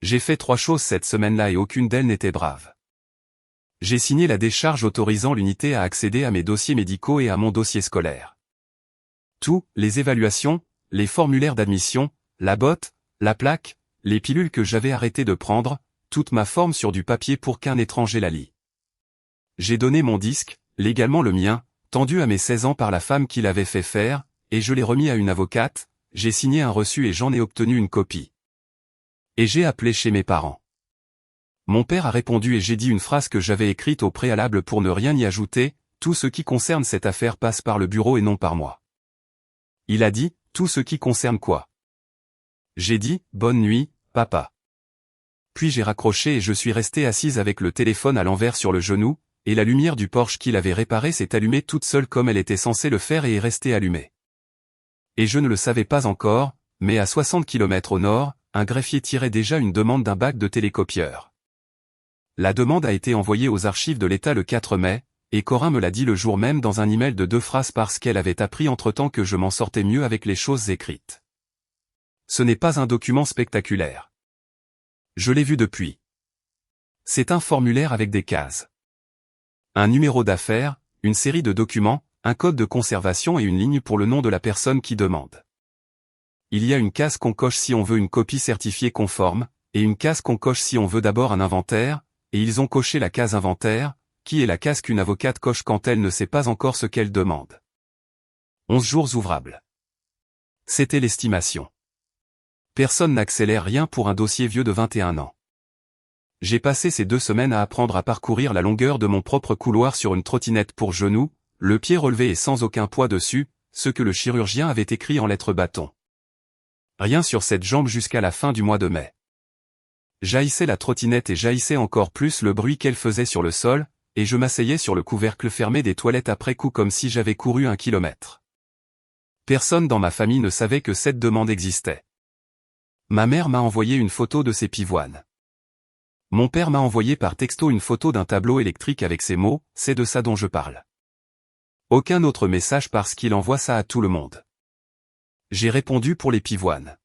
J'ai fait 3 choses cette semaine-là et aucune d'elles n'était brave. J'ai signé la décharge autorisant l'unité à accéder à mes dossiers médicaux et à mon dossier scolaire. Tout, les évaluations, les formulaires d'admission, la botte, la plaque, les pilules que j'avais arrêté de prendre, toute ma forme sur du papier pour qu'un étranger la lit. J'ai donné mon disque, légalement le mien, tendu à mes 16 ans par la femme qui l'avait fait faire, et je l'ai remis à une avocate, j'ai signé un reçu et j'en ai obtenu une copie. Et j'ai appelé chez mes parents. Mon père a répondu et j'ai dit une phrase que j'avais écrite au préalable pour ne rien y ajouter, tout ce qui concerne cette affaire passe par le bureau et non par moi. Il a dit, tout ce qui concerne quoi? J'ai dit, bonne nuit, papa. Puis j'ai raccroché et je suis resté assise avec le téléphone à l'envers sur le genou, et la lumière du Porsche qu'il avait réparé s'est allumée toute seule comme elle était censée le faire et est restée allumée. Et je ne le savais pas encore, mais à 60 km au nord, un greffier tirait déjà une demande d'un bac de télécopieur. La demande a été envoyée aux archives de l'État le 4 mai, et Corinne me l'a dit le jour même dans un email de 2 phrases parce qu'elle avait appris entre-temps que je m'en sortais mieux avec les choses écrites. Ce n'est pas un document spectaculaire. Je l'ai vu depuis. C'est un formulaire avec des cases. Un numéro d'affaires, une série de documents, un code de conservation et une ligne pour le nom de la personne qui demande. Il y a une case qu'on coche si on veut une copie certifiée conforme, et une case qu'on coche si on veut d'abord un inventaire, et ils ont coché la case inventaire, qui est la case qu'une avocate coche quand elle ne sait pas encore ce qu'elle demande. 11 jours ouvrables. C'était l'estimation. Personne n'accélère rien pour un dossier vieux de 21 ans. J'ai passé ces 2 semaines à apprendre à parcourir la longueur de mon propre couloir sur une trottinette pour genoux, le pied relevé et sans aucun poids dessus, ce que le chirurgien avait écrit en lettres bâton. Rien sur cette jambe jusqu'à la fin du mois de mai. Jaillissait la trottinette et jaillissait encore plus le bruit qu'elle faisait sur le sol, et je m'asseyais sur le couvercle fermé des toilettes après coup comme si j'avais couru 1 kilomètre. Personne dans ma famille ne savait que cette demande existait. Ma mère m'a envoyé une photo de ses pivoines. Mon père m'a envoyé par texto une photo d'un tableau électrique avec ces mots, c'est de ça dont je parle. Aucun autre message parce qu'il envoie ça à tout le monde. J'ai répondu pour les pivoines.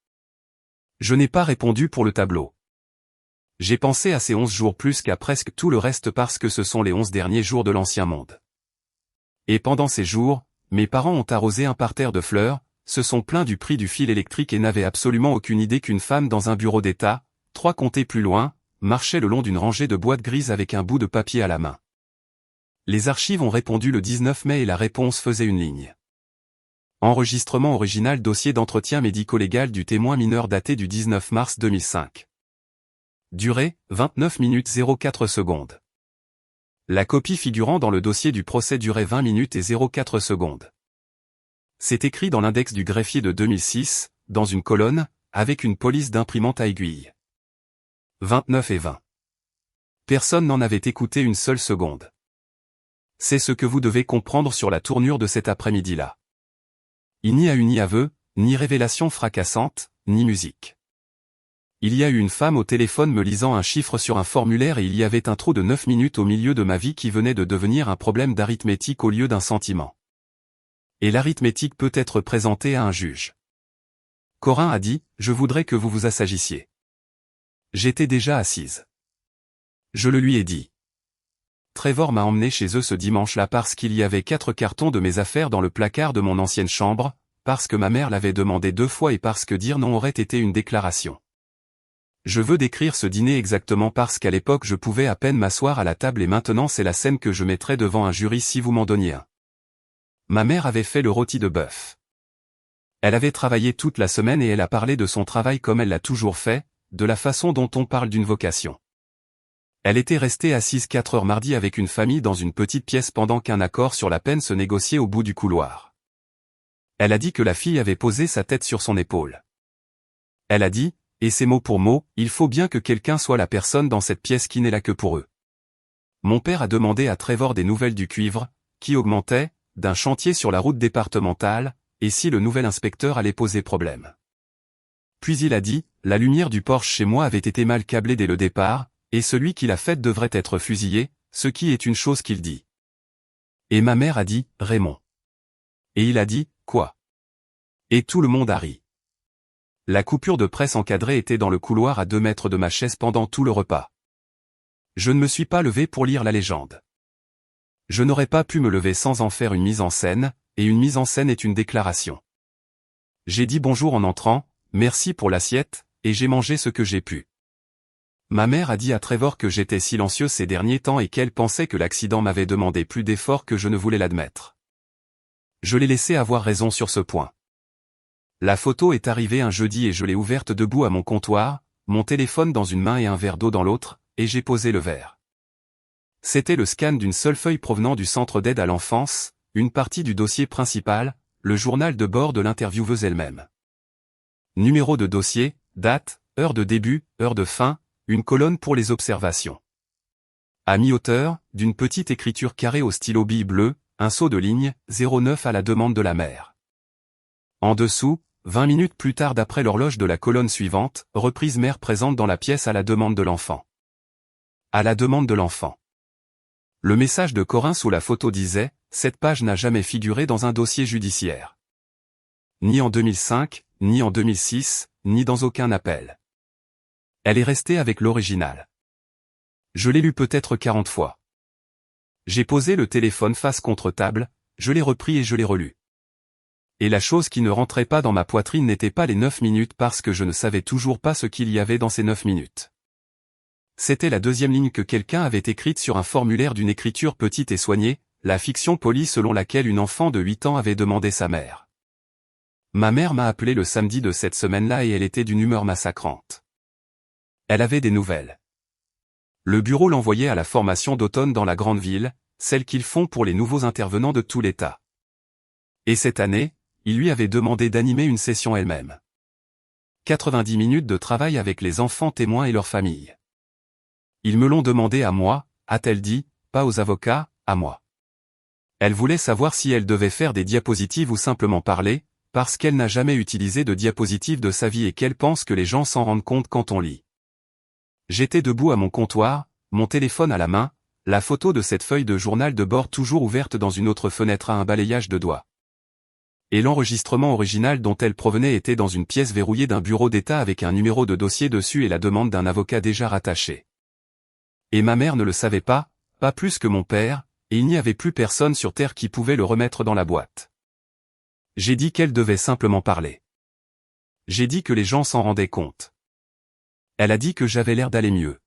Je n'ai pas répondu pour le tableau. J'ai pensé à ces 11 jours plus qu'à presque tout le reste parce que ce sont les 11 derniers jours de l'ancien monde. Et pendant ces jours, mes parents ont arrosé un parterre de fleurs, se sont plaints du prix du fil électrique et n'avaient absolument aucune idée qu'une femme dans un bureau d'État, 3 comtés plus loin, marchait le long d'une rangée de boîtes grises avec un bout de papier à la main. Les archives ont répondu le 19 mai et la réponse faisait une ligne. Enregistrement original dossier d'entretien médico-légal du témoin mineur daté du 19 mars 2005. Durée, 29 minutes 04 secondes. La copie figurant dans le dossier du procès durait 20 minutes et 04 secondes. C'est écrit dans l'index du greffier de 2006, dans une colonne, avec une police d'imprimante à aiguille. 29 et 20. Personne n'en avait écouté une seule seconde. C'est ce que vous devez comprendre sur la tournure de cet après-midi-là. Il n'y a eu ni aveu, ni révélation fracassante, ni musique. Il y a eu une femme au téléphone me lisant un chiffre sur un formulaire et il y avait un trou de 9 minutes au milieu de ma vie qui venait de devenir un problème d'arithmétique au lieu d'un sentiment. Et l'arithmétique peut être présentée à un juge. Corinne a dit, je voudrais que vous vous assagissiez. J'étais déjà assise. Je le lui ai dit. Trevor m'a emmené chez eux ce dimanche-là parce qu'il y avait 4 cartons de mes affaires dans le placard de mon ancienne chambre, parce que ma mère l'avait demandé 2 fois et parce que dire non aurait été une déclaration. Je veux décrire ce dîner exactement parce qu'à l'époque je pouvais à peine m'asseoir à la table et maintenant c'est la scène que je mettrais devant un jury si vous m'en donniez un. Ma mère avait fait le rôti de bœuf. Elle avait travaillé toute la semaine et elle a parlé de son travail comme elle l'a toujours fait, de la façon dont on parle d'une vocation. Elle était restée assise 4 heures mardi avec une famille dans une petite pièce pendant qu'un accord sur la peine se négociait au bout du couloir. Elle a dit que la fille avait posé sa tête sur son épaule. Elle a dit, et c'est mot pour mot, il faut bien que quelqu'un soit la personne dans cette pièce qui n'est là que pour eux. Mon père a demandé à Trevor des nouvelles du cuivre, qui augmentait, d'un chantier sur la route départementale, et si le nouvel inspecteur allait poser problème. Puis il a dit, la lumière du Porsche chez moi avait été mal câblée dès le départ, et celui qui l'a faite devrait être fusillé, ce qui est une chose qu'il dit. Et ma mère a dit, Raymond. Et il a dit, quoi? Et tout le monde a ri. La coupure de presse encadrée était dans le couloir à 2 mètres de ma chaise pendant tout le repas. Je ne me suis pas levé pour lire la légende. Je n'aurais pas pu me lever sans en faire une mise en scène, et une mise en scène est une déclaration. J'ai dit bonjour en entrant, merci pour l'assiette, et j'ai mangé ce que j'ai pu. Ma mère a dit à Trevor que j'étais silencieux ces derniers temps et qu'elle pensait que l'accident m'avait demandé plus d'efforts que je ne voulais l'admettre. Je l'ai laissé avoir raison sur ce point. La photo est arrivée un jeudi et je l'ai ouverte debout à mon comptoir, mon téléphone dans une main et un verre d'eau dans l'autre, et j'ai posé le verre. C'était le scan d'une seule feuille provenant du centre d'aide à l'enfance, une partie du dossier principal, le journal de bord de l'intervieweuse elle-même. Numéro de dossier, date, heure de début, heure de fin, une colonne pour les observations. À mi-hauteur, d'une petite écriture carrée au stylo bille bleu, un saut de ligne, 09 à la demande de la mère. En dessous, 20 minutes plus tard d'après l'horloge de la colonne suivante, reprise mère présente dans la pièce à la demande de l'enfant. À la demande de l'enfant. Le message de Corinne sous la photo disait, cette page n'a jamais figuré dans un dossier judiciaire. Ni en 2005, ni en 2006, ni dans aucun appel. Elle est restée avec l'original. Je l'ai lu peut-être 40 fois. J'ai posé le téléphone face contre table, je l'ai repris et je l'ai relu. Et la chose qui ne rentrait pas dans ma poitrine n'était pas les 9 minutes parce que je ne savais toujours pas ce qu'il y avait dans ces 9 minutes. C'était la deuxième ligne que quelqu'un avait écrite sur un formulaire d'une écriture petite et soignée, la fiction polie selon laquelle une enfant de 8 ans avait demandé sa mère. Ma mère m'a appelé le samedi de cette semaine-là et elle était d'une humeur massacrante. Elle avait des nouvelles. Le bureau l'envoyait à la formation d'automne dans la grande ville, celle qu'ils font pour les nouveaux intervenants de tout l'État. Et cette année, il lui avait demandé d'animer une session elle-même. 90 minutes de travail avec les enfants témoins et leurs familles. Ils me l'ont demandé à moi, a-t-elle dit, pas aux avocats, à moi. Elle voulait savoir si elle devait faire des diapositives ou simplement parler, parce qu'elle n'a jamais utilisé de diapositives de sa vie et qu'elle pense que les gens s'en rendent compte quand on lit. J'étais debout à mon comptoir, mon téléphone à la main, la photo de cette feuille de journal de bord toujours ouverte dans une autre fenêtre à un balayage de doigts. Et l'enregistrement original dont elle provenait était dans une pièce verrouillée d'un bureau d'État avec un numéro de dossier dessus et la demande d'un avocat déjà rattaché. Et ma mère ne le savait pas plus que mon père, et il n'y avait plus personne sur terre qui pouvait le remettre dans la boîte. J'ai dit qu'elle devait simplement parler. J'ai dit que les gens s'en rendaient compte. Elle a dit que j'avais l'air d'aller mieux.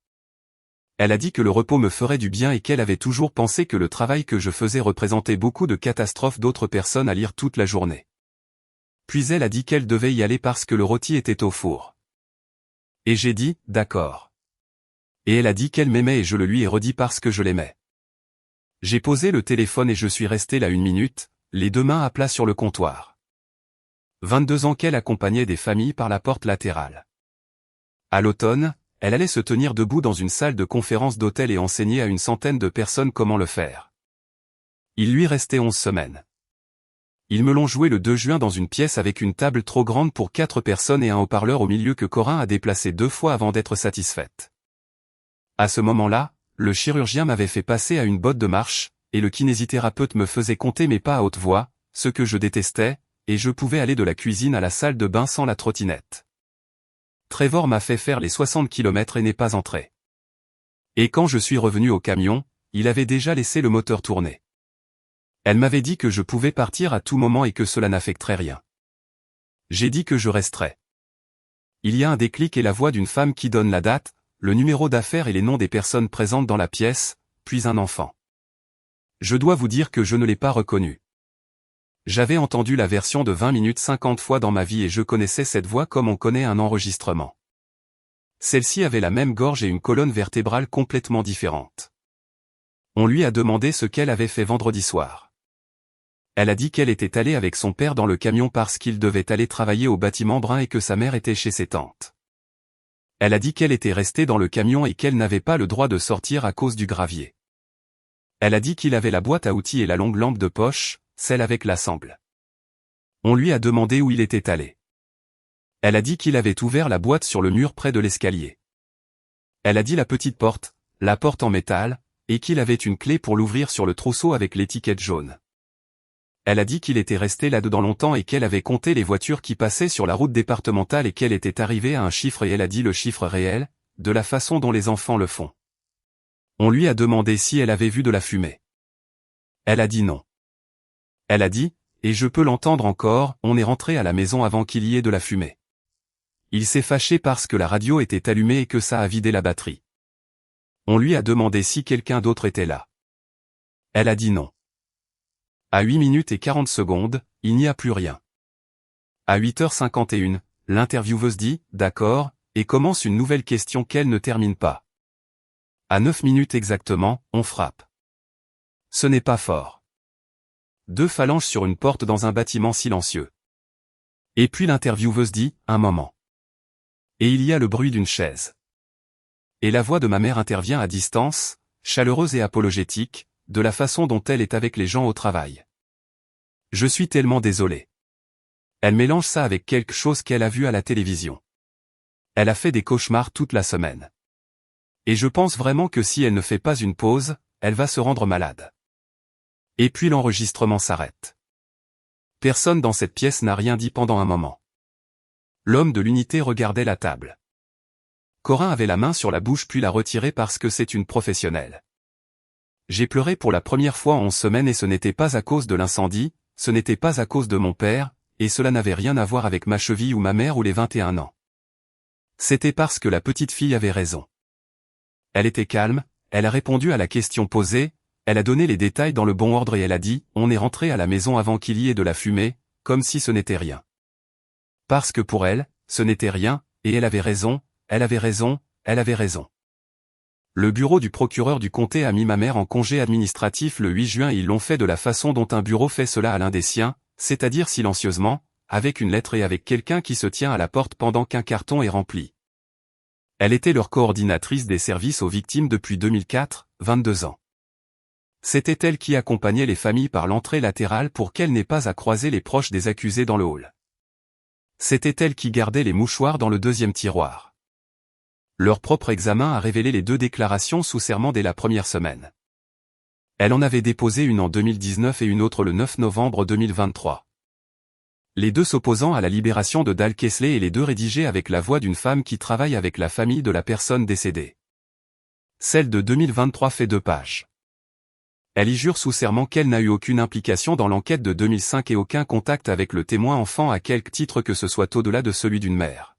Elle a dit que le repos me ferait du bien et qu'elle avait toujours pensé que le travail que je faisais représentait beaucoup de catastrophes d'autres personnes à lire toute la journée. Puis elle a dit qu'elle devait y aller parce que le rôti était au four. Et j'ai dit, d'accord. Et elle a dit qu'elle m'aimait et je le lui ai redit parce que je l'aimais. J'ai posé le téléphone et je suis resté là 1 minute, les deux mains à plat sur le comptoir. 22 ans qu'elle accompagnait des familles par la porte latérale. À l'automne, elle allait se tenir debout dans une salle de conférence d'hôtel et enseigner à une centaine de personnes comment le faire. Il lui restait 11 semaines. Ils me l'ont joué le 2 juin dans une pièce avec une table trop grande pour 4 personnes et un haut-parleur au milieu que Corinne a déplacé 2 fois avant d'être satisfaite. À ce moment-là, le chirurgien m'avait fait passer à une botte de marche, et le kinésithérapeute me faisait compter mes pas à haute voix, ce que je détestais, et je pouvais aller de la cuisine à la salle de bain sans la trottinette. Trevor m'a fait faire les 60 km et n'est pas entré. Et quand je suis revenu au camion, il avait déjà laissé le moteur tourner. Elle m'avait dit que je pouvais partir à tout moment et que cela n'affecterait rien. J'ai dit que je resterais. Il y a un déclic et la voix d'une femme qui donne la date, le numéro d'affaires et les noms des personnes présentes dans la pièce, puis un enfant. Je dois vous dire que je ne l'ai pas reconnu. J'avais entendu la version de 20 minutes 50 fois dans ma vie et je connaissais cette voix comme on connaît un enregistrement. Celle-ci avait la même gorge et une colonne vertébrale complètement différente. On lui a demandé ce qu'elle avait fait vendredi soir. Elle a dit qu'elle était allée avec son père dans le camion parce qu'il devait aller travailler au bâtiment brun et que sa mère était chez ses tantes. Elle a dit qu'elle était restée dans le camion et qu'elle n'avait pas le droit de sortir à cause du gravier. Elle a dit qu'il avait la boîte à outils et la longue lampe de poche, celle avec la sangle. On lui a demandé où il était allé. Elle a dit qu'il avait ouvert la boîte sur le mur près de l'escalier. Elle a dit la petite porte, la porte en métal, et qu'il avait une clé pour l'ouvrir sur le trousseau avec l'étiquette jaune. Elle a dit qu'il était resté là-dedans longtemps et qu'elle avait compté les voitures qui passaient sur la route départementale et qu'elle était arrivée à un chiffre et elle a dit le chiffre réel, de la façon dont les enfants le font. On lui a demandé si elle avait vu de la fumée. Elle a dit non. Elle a dit, et je peux l'entendre encore, on est rentré à la maison avant qu'il y ait de la fumée. Il s'est fâché parce que la radio était allumée et que ça a vidé la batterie. On lui a demandé si quelqu'un d'autre était là. Elle a dit non. À 8 minutes et 40 secondes, il n'y a plus rien. À 8h51, l'intervieweuse dit « D'accord » et commence une nouvelle question qu'elle ne termine pas. À 9 minutes exactement, on frappe. Ce n'est pas fort. 2 phalanges sur une porte dans un bâtiment silencieux. Et puis l'intervieweuse dit « Un moment ». Et il y a le bruit d'une chaise. Et la voix de ma mère intervient à distance, chaleureuse et apologétique, de la façon dont elle est avec les gens au travail. Je suis tellement désolé. Elle mélange ça avec quelque chose qu'elle a vu à la télévision. Elle a fait des cauchemars toute la semaine. Et je pense vraiment que si elle ne fait pas une pause, elle va se rendre malade. Et puis l'enregistrement s'arrête. Personne dans cette pièce n'a rien dit pendant un moment. L'homme de l'unité regardait la table. Corin avait la main sur la bouche puis l'a retirée parce que c'est une professionnelle. J'ai pleuré pour la première fois en 11 semaines et ce n'était pas à cause de l'incendie, ce n'était pas à cause de mon père, et cela n'avait rien à voir avec ma cheville ou ma mère ou les 21 ans. C'était parce que la petite fille avait raison. Elle était calme, elle a répondu à la question posée, elle a donné les détails dans le bon ordre et elle a dit « On est rentré à la maison avant qu'il y ait de la fumée », comme si ce n'était rien. Parce que pour elle, ce n'était rien, et elle avait raison, elle avait raison, elle avait raison. Le bureau du procureur du comté a mis ma mère en congé administratif le 8 juin et ils l'ont fait de la façon dont un bureau fait cela à l'un des siens, c'est-à-dire silencieusement, avec une lettre et avec quelqu'un qui se tient à la porte pendant qu'un carton est rempli. Elle était leur coordinatrice des services aux victimes depuis 2004, 22 ans. C'était elle qui accompagnait les familles par l'entrée latérale pour qu'elles n'aient pas à croiser les proches des accusés dans le hall. C'était elle qui gardait les mouchoirs dans le deuxième tiroir. Leur propre examen a révélé les 2 déclarations sous serment dès la première semaine. Elle en avait déposé une en 2019 et une autre le 9 novembre 2023. Les 2 s'opposant à la libération de Dal Kessler et les 2 rédigées avec la voix d'une femme qui travaille avec la famille de la personne décédée. Celle de 2023 fait 2 pages. Elle y jure sous serment qu'elle n'a eu aucune implication dans l'enquête de 2005 et aucun contact avec le témoin enfant à quelque titre que ce soit au-delà de celui d'une mère.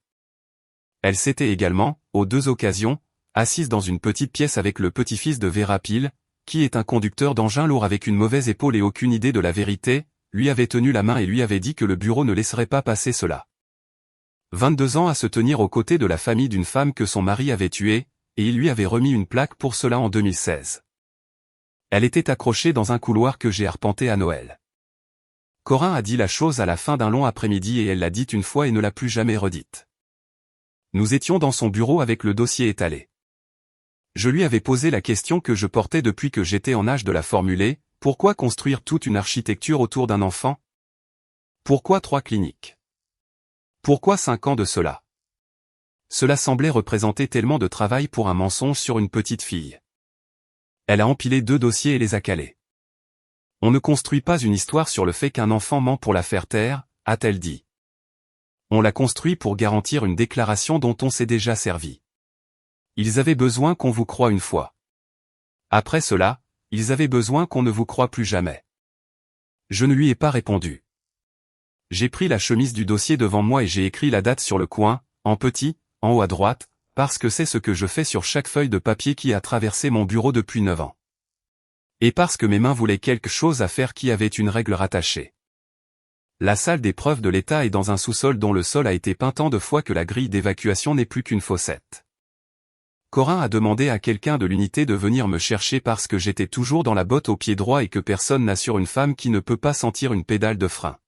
Elle s'était également, aux 2 occasions, assise dans une petite pièce avec le petit-fils de Vera Peel, qui est un conducteur d'engin lourd avec une mauvaise épaule et aucune idée de la vérité, lui avait tenu la main et lui avait dit que le bureau ne laisserait pas passer cela. 22 ans à se tenir aux côtés de la famille d'une femme que son mari avait tuée, et il lui avait remis une plaque pour cela en 2016. Elle était accrochée dans un couloir que j'ai arpenté à Noël. Corin a dit la chose à la fin d'un long après-midi et elle l'a dite une fois et ne l'a plus jamais redite. Nous étions dans son bureau avec le dossier étalé. Je lui avais posé la question que je portais depuis que j'étais en âge de la formuler, pourquoi construire toute une architecture autour d'un enfant? Pourquoi 3 cliniques? Pourquoi 5 ans de cela? Cela semblait représenter tellement de travail pour un mensonge sur une petite fille. Elle a empilé 2 dossiers et les a calés. On ne construit pas une histoire sur le fait qu'un enfant ment pour la faire taire, a-t-elle dit. On l'a construit pour garantir une déclaration dont on s'est déjà servi. Ils avaient besoin qu'on vous croie une fois. Après cela, ils avaient besoin qu'on ne vous croie plus jamais. Je ne lui ai pas répondu. J'ai pris la chemise du dossier devant moi et j'ai écrit la date sur le coin, en petit, en haut à droite, parce que c'est ce que je fais sur chaque feuille de papier qui a traversé mon bureau depuis 9 ans. Et parce que mes mains voulaient quelque chose à faire qui avait une règle rattachée. La salle des preuves de l'État est dans un sous-sol dont le sol a été peint tant de fois que la grille d'évacuation n'est plus qu'une fossette. Corin a demandé à quelqu'un de l'unité de venir me chercher parce que j'étais toujours dans la botte au pied droit et que personne n'assure une femme qui ne peut pas sentir une pédale de frein.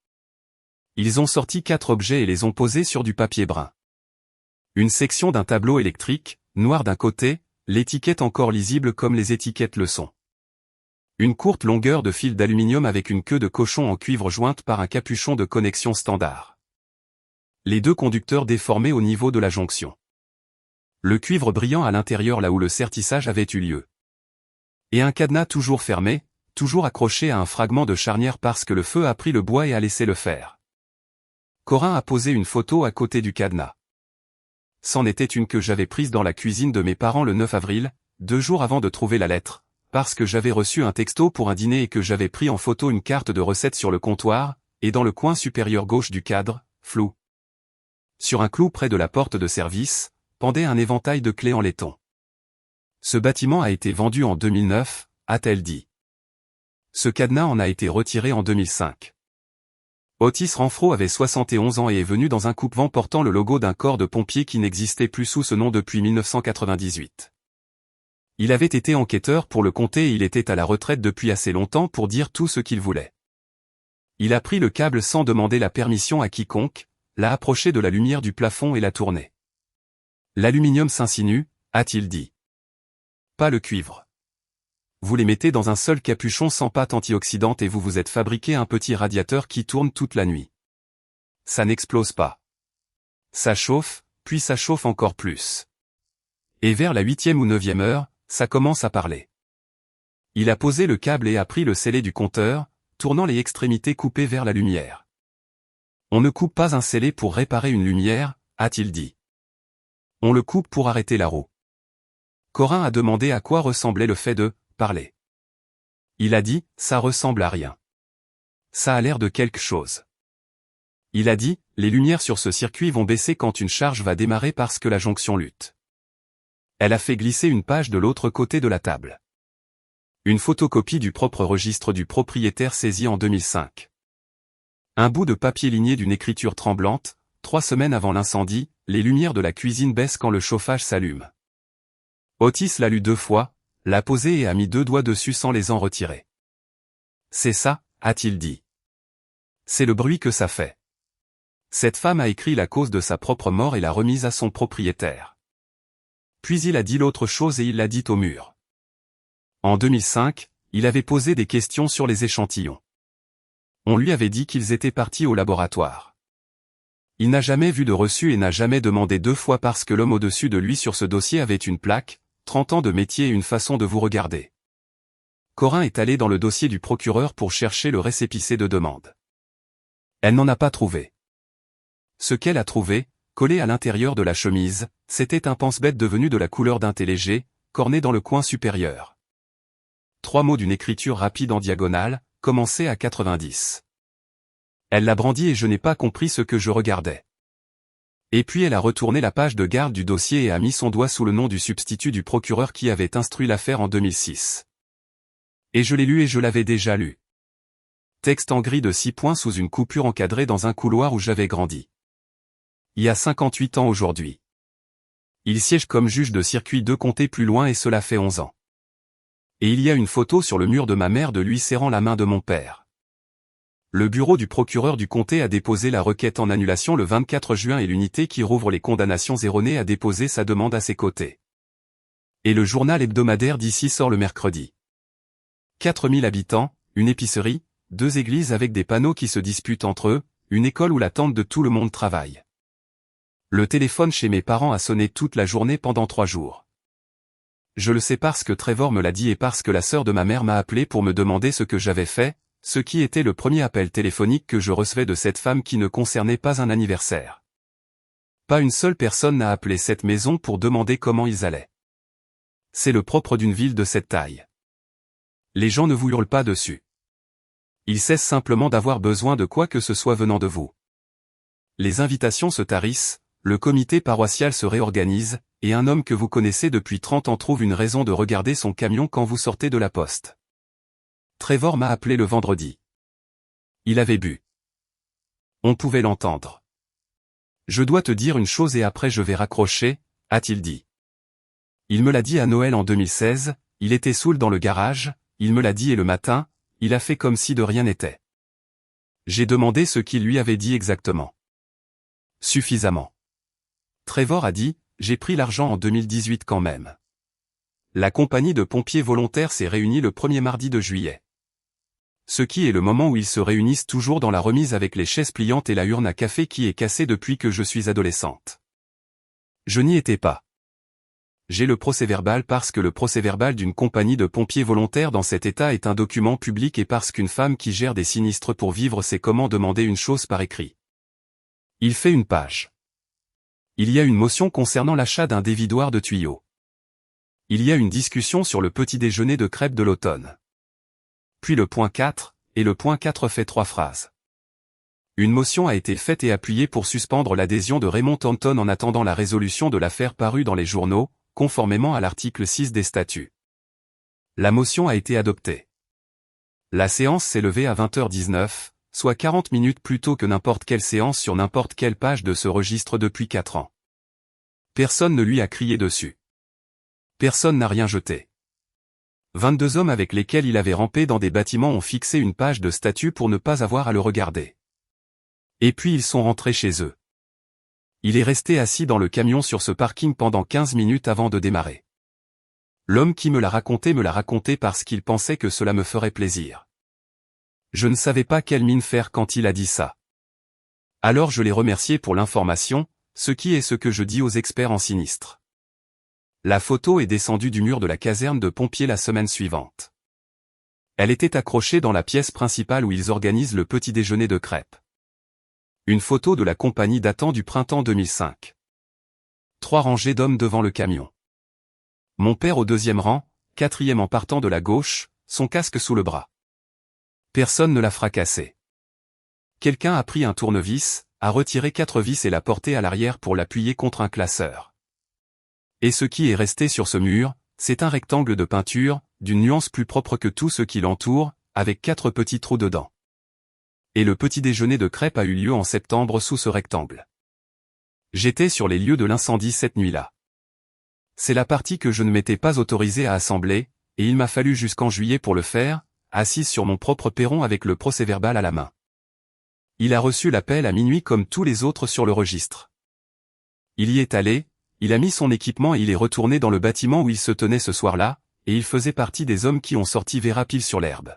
Ils ont sorti 4 objets et les ont posés sur du papier brun. Une section d'un tableau électrique, noir d'un côté, l'étiquette encore lisible comme les étiquettes le sont. Une courte longueur de fil d'aluminium avec une queue de cochon en cuivre jointe par un capuchon de connexion standard. Les 2 conducteurs déformés au niveau de la jonction. Le cuivre brillant à l'intérieur là où le sertissage avait eu lieu. Et un cadenas toujours fermé, toujours accroché à un fragment de charnière parce que le feu a pris le bois et a laissé le fer. Corin a posé une photo à côté du cadenas. C'en était une que j'avais prise dans la cuisine de mes parents le 9 avril, 2 jours avant de trouver la lettre, parce que j'avais reçu un texto pour un dîner et que j'avais pris en photo une carte de recette sur le comptoir, et dans le coin supérieur gauche du cadre, flou. Sur un clou près de la porte de service, pendait un éventail de clés en laiton. Ce bâtiment a été vendu en 2009, a-t-elle dit. Ce cadenas en a été retiré en 2005. Otis Renfro avait 71 ans et est venu dans un coupe-vent portant le logo d'un corps de pompiers qui n'existait plus sous ce nom depuis 1998. Il avait été enquêteur pour le comté et il était à la retraite depuis assez longtemps pour dire tout ce qu'il voulait. Il a pris le câble sans demander la permission à quiconque, l'a approché de la lumière du plafond et l'a tourné. L'aluminium s'insinue, a-t-il dit. Pas le cuivre. Vous les mettez dans un seul capuchon sans pâte antioxydante et vous vous êtes fabriqué un petit radiateur qui tourne toute la nuit. Ça n'explose pas. Ça chauffe, puis ça chauffe encore plus. Et vers la 8e ou 9e heure, ça commence à parler. Il a posé le câble et a pris le scellé du compteur, tournant les extrémités coupées vers la lumière. On ne coupe pas un scellé pour réparer une lumière, a-t-il dit. On le coupe pour arrêter la roue. Corin a demandé à quoi ressemblait le fait de « parler ». Il a dit « ça ressemble à rien. Ça a l'air de quelque chose ». Il a dit « les lumières sur ce circuit vont baisser quand une charge va démarrer parce que la jonction lutte ». Elle a fait glisser une page de l'autre côté de la table. Une photocopie du propre registre du propriétaire saisi en 2005. Un bout de papier ligné d'une écriture tremblante, 3 semaines avant l'incendie, les lumières de la cuisine baissent quand le chauffage s'allume. Otis l'a lu 2 fois, l'a posé et a mis 2 doigts dessus sans les en retirer. C'est ça, a-t-il dit. C'est le bruit que ça fait. Cette femme a écrit la cause de sa propre mort et l'a remise à son propriétaire. Puis il a dit l'autre chose et il l'a dit au mur. En 2005, il avait posé des questions sur les échantillons. On lui avait dit qu'ils étaient partis au laboratoire. Il n'a jamais vu de reçu et n'a jamais demandé 2 fois parce que l'homme au-dessus de lui sur ce dossier avait une plaque, 30 ans de métier et une façon de vous regarder. Corin est allé dans le dossier du procureur pour chercher le récépissé de demande. Elle n'en a pas trouvé. Ce qu'elle a trouvé, collé à l'intérieur de la chemise, c'était un pense-bête devenu de la couleur d'un thé léger, corné dans le coin supérieur. 3 mots d'une écriture rapide en diagonale, commencé à 90. Elle l'a brandi et je n'ai pas compris ce que je regardais. Et puis elle a retourné la page de garde du dossier et a mis son doigt sous le nom du substitut du procureur qui avait instruit l'affaire en 2006. Et je l'ai lu et je l'avais déjà lu. Texte en gris de 6 points sous une coupure encadrée dans un couloir où j'avais grandi. Il y a 58 ans aujourd'hui. Il siège comme juge de circuit 2 comtés plus loin et cela fait 11 ans. Et il y a une photo sur le mur de ma mère de lui serrant la main de mon père. Le bureau du procureur du comté a déposé la requête en annulation le 24 juin et l'unité qui rouvre les condamnations erronées a déposé sa demande à ses côtés. Et le journal hebdomadaire d'ici sort le mercredi. 4000 habitants, une épicerie, 2 églises avec des panneaux qui se disputent entre eux, une école où la tante de tout le monde travaille. Le téléphone chez mes parents a sonné toute la journée pendant 3 jours. Je le sais parce que Trevor me l'a dit et parce que la sœur de ma mère m'a appelé pour me demander ce que j'avais fait, ce qui était le premier appel téléphonique que je recevais de cette femme qui ne concernait pas un anniversaire. Pas une seule personne n'a appelé cette maison pour demander comment ils allaient. C'est le propre d'une ville de cette taille. Les gens ne vous hurlent pas dessus. Ils cessent simplement d'avoir besoin de quoi que ce soit venant de vous. Les invitations se tarissent, le comité paroissial se réorganise, et un homme que vous connaissez depuis 30 ans trouve une raison de regarder son camion quand vous sortez de la poste. Trevor m'a appelé le vendredi. Il avait bu. On pouvait l'entendre. Je dois te dire une chose et après je vais raccrocher, a-t-il dit. Il me l'a dit à Noël en 2016, il était saoul dans le garage, il me l'a dit et le matin, il a fait comme si de rien n'était. J'ai demandé ce qu'il lui avait dit exactement. Suffisamment. Trevor a dit, j'ai pris l'argent en 2018 quand même. La compagnie de pompiers volontaires s'est réunie le premier mardi de juillet. Ce qui est le moment où ils se réunissent toujours dans la remise avec les chaises pliantes et la urne à café qui est cassée depuis que je suis adolescente. Je n'y étais pas. J'ai le procès-verbal parce que le procès-verbal d'une compagnie de pompiers volontaires dans cet état est un document public et parce qu'une femme qui gère des sinistres pour vivre sait comment demander une chose par écrit. Il fait une page. Il y a une motion concernant l'achat d'un dévidoir de tuyaux. Il y a une discussion sur le petit déjeuner de crêpes de l'automne. Puis le point 4, et le point 4 fait 3 phrases. Une motion a été faite et appuyée pour suspendre l'adhésion de Raymond Thornton en attendant la résolution de l'affaire parue dans les journaux, conformément à l'article 6 des statuts. La motion a été adoptée. La séance s'est levée à 20h19, soit 40 minutes plus tôt que n'importe quelle séance sur n'importe quelle page de ce registre depuis 4 ans. Personne ne lui a crié dessus. Personne n'a rien jeté. 22 hommes avec lesquels il avait rampé dans des bâtiments ont fixé une page de statut pour ne pas avoir à le regarder. Et puis ils sont rentrés chez eux. Il est resté assis dans le camion sur ce parking pendant 15 minutes avant de démarrer. L'homme qui me l'a raconté parce qu'il pensait que cela me ferait plaisir. Je ne savais pas quelle mine faire quand il a dit ça. Alors je l'ai remercié pour l'information, ce qui est ce que je dis aux experts en sinistre. La photo est descendue du mur de la caserne de pompiers la semaine suivante. Elle était accrochée dans la pièce principale où ils organisent le petit déjeuner de crêpes. Une photo de la compagnie datant du printemps 2005. 3 rangées d'hommes devant le camion. Mon père au 2e rang, 4e en partant de la gauche, son casque sous le bras. Personne ne l'a fracassé. Quelqu'un a pris un tournevis, a retiré 4 vis et l'a porté à l'arrière pour l'appuyer contre un classeur. Et ce qui est resté sur ce mur, c'est un rectangle de peinture, d'une nuance plus propre que tout ce qui l'entoure, avec 4 petits trous dedans. Et le petit déjeuner de crêpes a eu lieu en septembre sous ce rectangle. J'étais sur les lieux de l'incendie cette nuit-là. C'est la partie que je ne m'étais pas autorisé à assembler, et il m'a fallu jusqu'en juillet pour le faire, assise sur mon propre perron avec le procès-verbal à la main. Il a reçu l'appel à minuit comme tous les autres sur le registre. Il y est allé, il a mis son équipement et il est retourné dans le bâtiment où il se tenait ce soir-là, et il faisait partie des hommes qui ont sorti Vera pile sur l'herbe.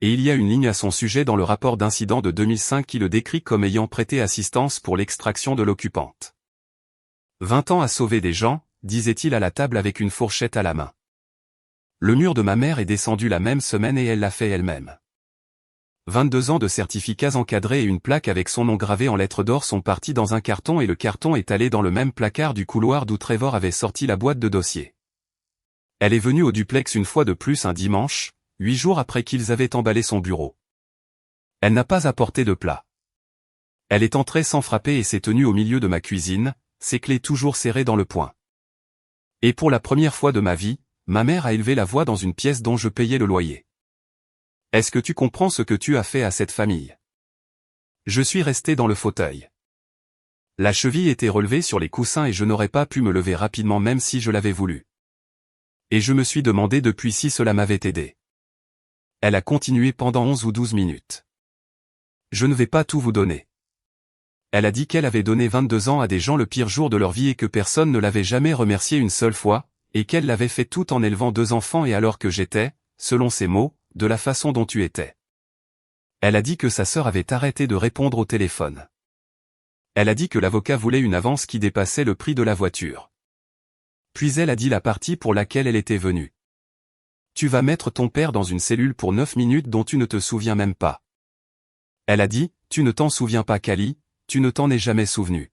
Et il y a une ligne à son sujet dans le rapport d'incident de 2005 qui le décrit comme ayant prêté assistance pour l'extraction de l'occupante. 20 ans à sauver des gens, disait-il à la table avec une fourchette à la main. Le mur de ma mère est descendu la même semaine et elle l'a fait elle-même. 22 ans de certificats encadrés et une plaque avec son nom gravé en lettres d'or sont partis dans un carton et le carton est allé dans le même placard du couloir d'où Trevor avait sorti la boîte de dossier. Elle est venue au duplex une fois de plus un dimanche, 8 jours après qu'ils avaient emballé son bureau. Elle n'a pas apporté de plat. Elle est entrée sans frapper et s'est tenue au milieu de ma cuisine, ses clés toujours serrées dans le poing. Et pour la première fois de ma vie, ma mère a élevé la voix dans une pièce dont je payais le loyer. Est-ce que tu comprends ce que tu as fait à cette famille? Je suis resté dans le fauteuil. La cheville était relevée sur les coussins et je n'aurais pas pu me lever rapidement même si je l'avais voulu. Et je me suis demandé depuis si cela m'avait aidé. Elle a continué pendant 11 ou 12 minutes. Je ne vais pas tout vous donner. Elle a dit qu'elle avait donné 22 ans à des gens le pire jour de leur vie et que personne ne l'avait jamais remercié une seule fois, et qu'elle l'avait fait tout en élevant 2 enfants et alors que j'étais, selon ses mots, de la façon dont tu étais. Elle a dit que sa sœur avait arrêté de répondre au téléphone. Elle a dit que l'avocat voulait une avance qui dépassait le prix de la voiture. Puis elle a dit la partie pour laquelle elle était venue. Tu vas mettre ton père dans une cellule pour 9 minutes dont tu ne te souviens même pas. Elle a dit, tu ne t'en souviens pas Cali, tu ne t'en es jamais souvenu.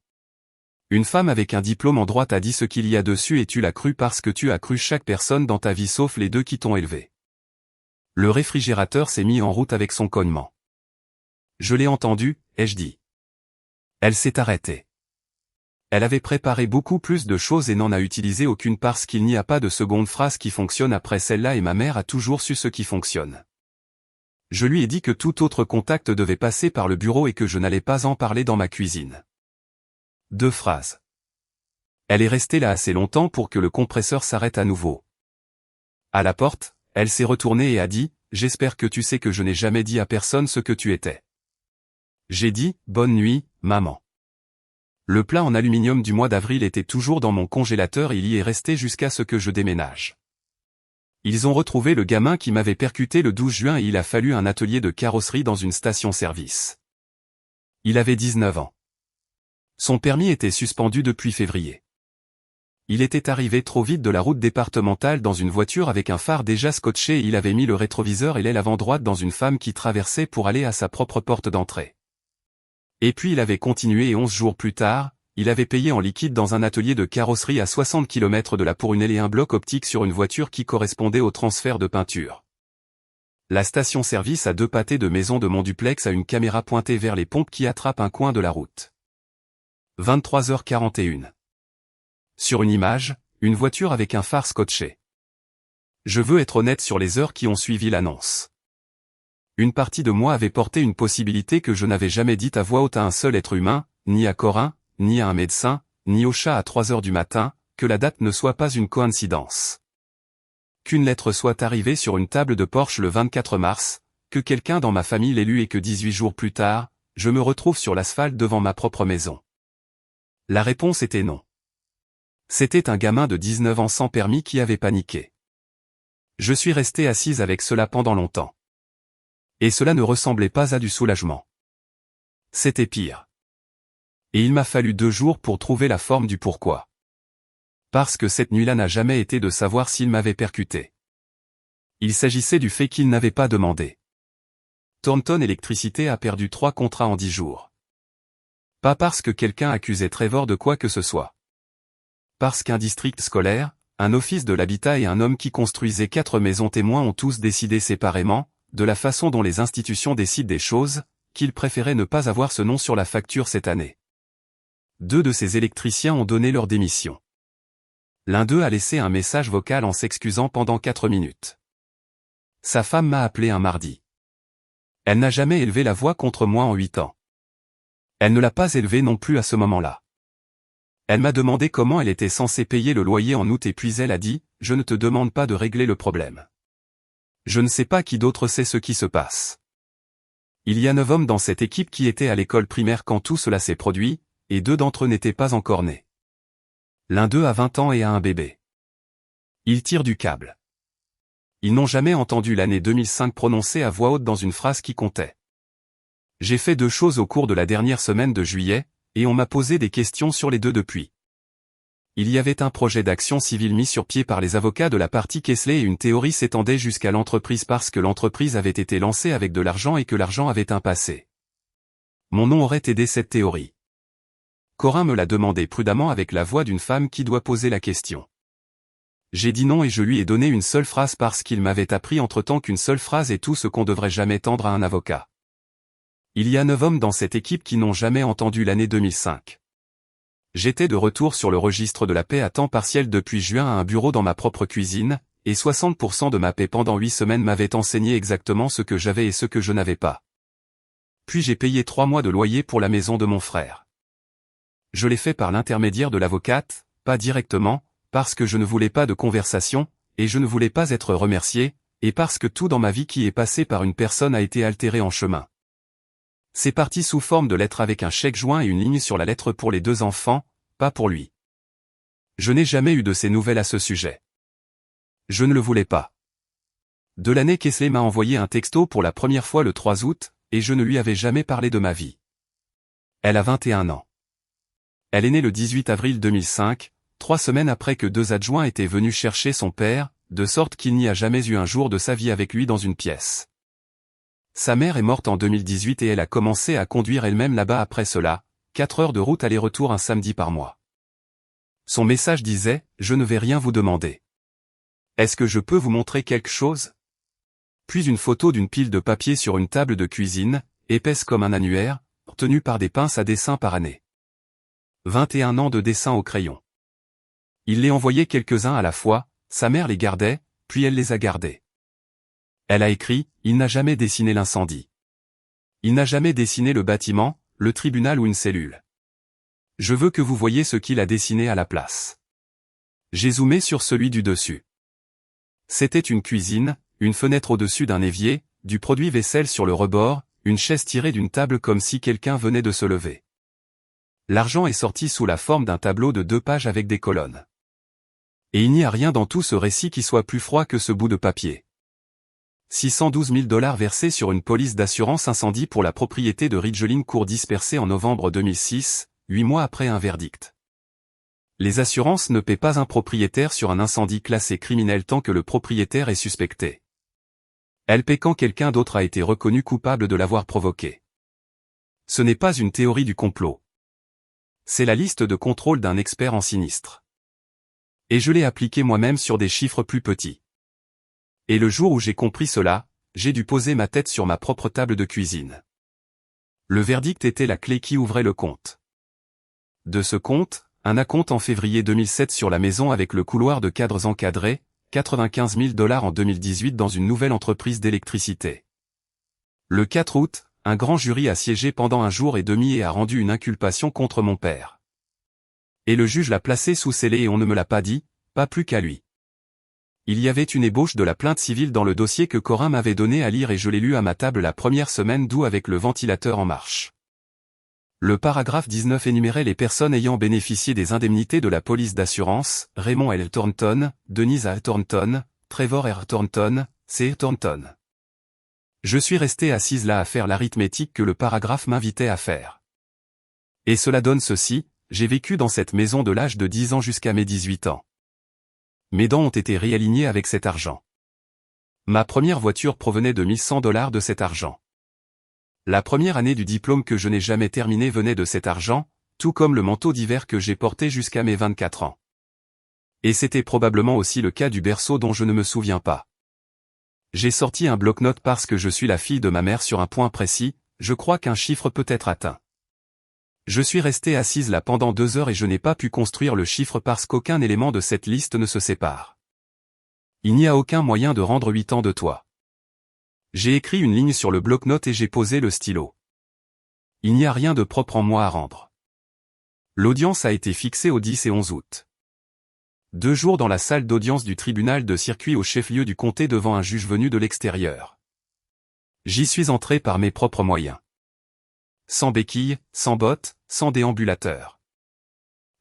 Une femme avec un diplôme en droit t'a dit ce qu'il y a dessus et tu l'as cru parce que tu as cru chaque personne dans ta vie sauf les 2 qui t'ont élevé. Le réfrigérateur s'est mis en route avec son cognement. Je l'ai entendu, ai-je dit. Elle s'est arrêtée. Elle avait préparé beaucoup plus de choses et n'en a utilisé aucune parce qu'il n'y a pas de seconde phrase qui fonctionne après celle-là et ma mère a toujours su ce qui fonctionne. Je lui ai dit que tout autre contact devait passer par le bureau et que je n'allais pas en parler dans ma cuisine. 2 phrases. Elle est restée là assez longtemps pour que le compresseur s'arrête à nouveau. À la porte, elle s'est retournée et a dit, « J'espère que tu sais que je n'ai jamais dit à personne ce que tu étais. » J'ai dit, « Bonne nuit, maman. » Le plat en aluminium du mois d'avril était toujours dans mon congélateur et il y est resté jusqu'à ce que je déménage. Ils ont retrouvé le gamin qui m'avait percuté le 12 juin et il a fallu un atelier de carrosserie dans une station-service. Il avait 19 ans. Son permis était suspendu depuis février. Il était arrivé trop vite de la route départementale dans une voiture avec un phare déjà scotché et il avait mis le rétroviseur et l'aile avant droite dans une femme qui traversait pour aller à sa propre porte d'entrée. Et puis il avait continué et 11 jours plus tard, il avait payé en liquide dans un atelier de carrosserie à 60 km de la pour une aile et un bloc optique sur une voiture qui correspondait au transfert de peinture. La station-service à 2 pâtés de maison de mon duplex a une caméra pointée vers les pompes qui attrape un coin de la route. 23h41. Sur une image, une voiture avec un phare scotché. Je veux être honnête sur les heures qui ont suivi l'annonce. Une partie de moi avait porté une possibilité que je n'avais jamais dite à voix haute à un seul être humain, ni à Corinne, ni à un médecin, ni au chat à 3 heures du matin, que la date ne soit pas une coïncidence. Qu'une lettre soit arrivée sur une table de Porsche le 24 mars, que quelqu'un dans ma famille l'ait lu et que 18 jours plus tard, je me retrouve sur l'asphalte devant ma propre maison. La réponse était non. C'était un gamin de 19 ans sans permis qui avait paniqué. Je suis resté assise avec cela pendant longtemps. Et cela ne ressemblait pas à du soulagement. C'était pire. Et il m'a fallu 2 jours pour trouver la forme du pourquoi. Parce que cette nuit-là n'a jamais été de savoir s'il m'avait percuté. Il s'agissait du fait qu'il n'avait pas demandé. Thornton Électricité a perdu 3 contrats en 10 jours. Pas parce que quelqu'un accusait Trevor de quoi que ce soit. parce qu'un district scolaire, un office de l'habitat et un homme qui construisait 4 maisons témoins ont tous décidé séparément, de la façon dont les institutions décident des choses, qu'ils préféraient ne pas avoir ce nom sur la facture cette année. 2 de ces électriciens ont donné leur démission. L'un d'eux a laissé un message vocal en s'excusant pendant 4 minutes. Sa femme m'a appelé un mardi. Elle n'a jamais élevé la voix contre moi en 8 ans. Elle ne l'a pas élevée non plus à ce moment-là. Elle m'a demandé comment elle était censée payer le loyer en août et puis elle a dit « Je ne te demande pas de régler le problème. Je ne sais pas qui d'autre sait ce qui se passe. » Il y a 9 hommes dans cette équipe qui étaient à l'école primaire quand tout cela s'est produit, et 2 d'entre eux n'étaient pas encore nés. L'un d'eux a 20 ans et a un bébé. Ils tirent du câble. Ils n'ont jamais entendu l'année 2005 prononcée à voix haute dans une phrase qui comptait. J'ai fait 2 choses au cours de la dernière semaine de juillet, et on m'a posé des questions sur les 2 depuis. Il y avait un projet d'action civile mis sur pied par les avocats de la partie Kessler et une théorie s'étendait jusqu'à l'entreprise parce que l'entreprise avait été lancée avec de l'argent et que l'argent avait un passé. Mon nom aurait aidé cette théorie. Corin me l'a demandé prudemment avec la voix d'une femme qui doit poser la question. J'ai dit non et je lui ai donné une seule phrase parce qu'il m'avait appris entre-temps qu'une seule phrase est tout ce qu'on devrait jamais tendre à un avocat. Il y a 9 hommes dans cette équipe qui n'ont jamais entendu l'année 2005. J'étais de retour sur le registre de la paix à temps partiel depuis juin à un bureau dans ma propre cuisine, et 60% de ma paix pendant 8 semaines m'avaient enseigné exactement ce que j'avais et ce que je n'avais pas. Puis j'ai payé 3 mois de loyer pour la maison de mon frère. Je l'ai fait par l'intermédiaire de l'avocate, pas directement, parce que je ne voulais pas de conversation, et je ne voulais pas être remercié, et parce que tout dans ma vie qui est passé par une personne a été altéré en chemin. C'est parti sous forme de lettre avec un chèque joint et une ligne sur la lettre pour les 2 enfants, pas pour lui. Je n'ai jamais eu de ces nouvelles à ce sujet. Je ne le voulais pas. De l'année Kessler m'a envoyé un texto pour la première fois le 3 août, et je ne lui avais jamais parlé de ma vie. Elle a 21 ans. Elle est née le 18 avril 2005, 3 semaines après que 2 adjoints étaient venus chercher son père, de sorte qu'il n'y a jamais eu un jour de sa vie avec lui dans une pièce. Sa mère est morte en 2018 et elle a commencé à conduire elle-même là-bas après cela, 4 heures de route aller-retour un samedi par mois. Son message disait « Je ne vais rien vous demander. Est-ce que je peux vous montrer quelque chose ?» Puis une photo d'une pile de papier sur une table de cuisine, épaisse comme un annuaire, tenue par des pinces à dessin par année. 21 ans de dessin au crayon. Il les envoyait quelques-uns à la fois, sa mère les gardait, puis elle les a gardés. Elle a écrit « Il n'a jamais dessiné l'incendie. Il n'a jamais dessiné le bâtiment, le tribunal ou une cellule. Je veux que vous voyiez ce qu'il a dessiné à la place. » J'ai zoomé sur celui du dessus. C'était une cuisine, une fenêtre au-dessus d'un évier, du produit vaisselle sur le rebord, une chaise tirée d'une table comme si quelqu'un venait de se lever. L'argent est sorti sous la forme d'un tableau de 2 pages avec des colonnes. Et il n'y a rien dans tout ce récit qui soit plus froid que ce bout de papier. 612 000 $ versés sur une police d'assurance incendie pour la propriété de Ridgeline Court dispersée en novembre 2006, 8 mois après un verdict. Les assurances ne paient pas un propriétaire sur un incendie classé criminel tant que le propriétaire est suspecté. Elles paient quand quelqu'un d'autre a été reconnu coupable de l'avoir provoqué. Ce n'est pas une théorie du complot. C'est la liste de contrôle d'un expert en sinistre. Et je l'ai appliqué moi-même sur des chiffres plus petits. Et le jour où j'ai compris cela, j'ai dû poser ma tête sur ma propre table de cuisine. Le verdict était la clé qui ouvrait le compte. De ce compte, un acompte en février 2007 sur la maison avec le couloir de cadres encadrés, 95 000 $ en 2018 dans une nouvelle entreprise d'électricité. Le 4 août, un grand jury a siégé pendant 1 jour et demi et a rendu une inculpation contre mon père. Et le juge l'a placé sous scellé et on ne me l'a pas dit, pas plus qu'à lui. Il y avait une ébauche de la plainte civile dans le dossier que Corin m'avait donné à lire et je l'ai lu à ma table la première semaine d'août avec le ventilateur en marche. Le paragraphe 19 énumérait les personnes ayant bénéficié des indemnités de la police d'assurance, Raymond L. Thornton, Denise A. Thornton, Trevor R. Thornton, C. Thornton. Je suis resté assise là à faire l'arithmétique que le paragraphe m'invitait à faire. Et cela donne ceci, j'ai vécu dans cette maison de l'âge de 10 ans jusqu'à mes 18 ans. Mes dents ont été réalignées avec cet argent. Ma première voiture provenait de 1100 $ de cet argent. La première année du diplôme que je n'ai jamais terminé venait de cet argent, tout comme le manteau d'hiver que j'ai porté jusqu'à mes 24 ans. Et c'était probablement aussi le cas du berceau dont je ne me souviens pas. J'ai sorti un bloc-notes parce que je suis la fille de ma mère sur un point précis, je crois qu'un chiffre peut être atteint. Je suis restée assise là pendant 2 heures et je n'ai pas pu construire le chiffre parce qu'aucun élément de cette liste ne se sépare. Il n'y a aucun moyen de rendre 8 ans de toi. J'ai écrit une ligne sur le bloc-notes et j'ai posé le stylo. Il n'y a rien de propre en moi à rendre. L'audience a été fixée au 10 et 11 août. 2 jours dans la salle d'audience du tribunal de circuit au chef-lieu du comté devant un juge venu de l'extérieur. J'y suis entré par mes propres moyens. Sans béquilles, sans bottes, sans déambulateur.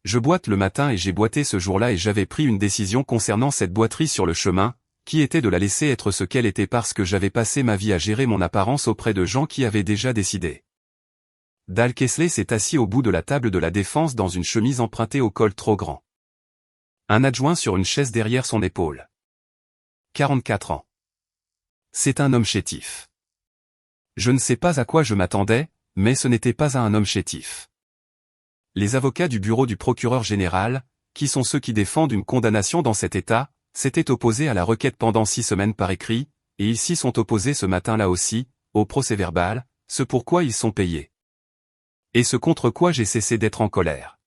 Je boite le matin et j'ai boité ce jour-là et j'avais pris une décision concernant cette boiterie sur le chemin, qui était de la laisser être ce qu'elle était parce que j'avais passé ma vie à gérer mon apparence auprès de gens qui avaient déjà décidé. Dal Kesley s'est assis au bout de la table de la défense dans une chemise empruntée au col trop grand. Un adjoint sur une chaise derrière son épaule. 44 ans. C'est un homme chétif. Je ne sais pas à quoi je m'attendais, mais ce n'était pas à un homme chétif. Les avocats du bureau du procureur général, qui sont ceux qui défendent une condamnation dans cet État, s'étaient opposés à la requête pendant 6 semaines par écrit, et ils s'y sont opposés ce matin-là aussi, au procès-verbal, ce pourquoi ils sont payés. Et ce contre quoi j'ai cessé d'être en colère.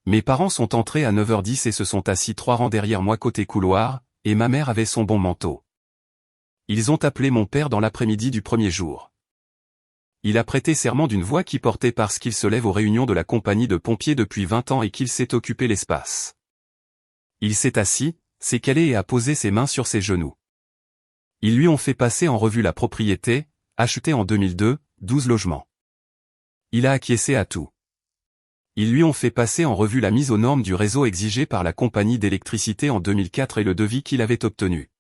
Mes parents sont entrés à 9h10 et se sont assis 3 rangs derrière moi côté couloir, et ma mère avait son bon manteau. Ils ont appelé mon père dans l'après-midi du premier jour. Il a prêté serment d'une voix qui portait parce qu'il se lève aux réunions de la compagnie de pompiers depuis 20 ans et qu'il s'est occupé l'espace. Il s'est assis, s'est calé et a posé ses mains sur ses genoux. Ils lui ont fait passer en revue la propriété, achetée en 2002, 12 logements. Il a acquiescé à tout. Ils lui ont fait passer en revue la mise aux normes du réseau exigée par la compagnie d'électricité en 2004 et le devis qu'il avait obtenu.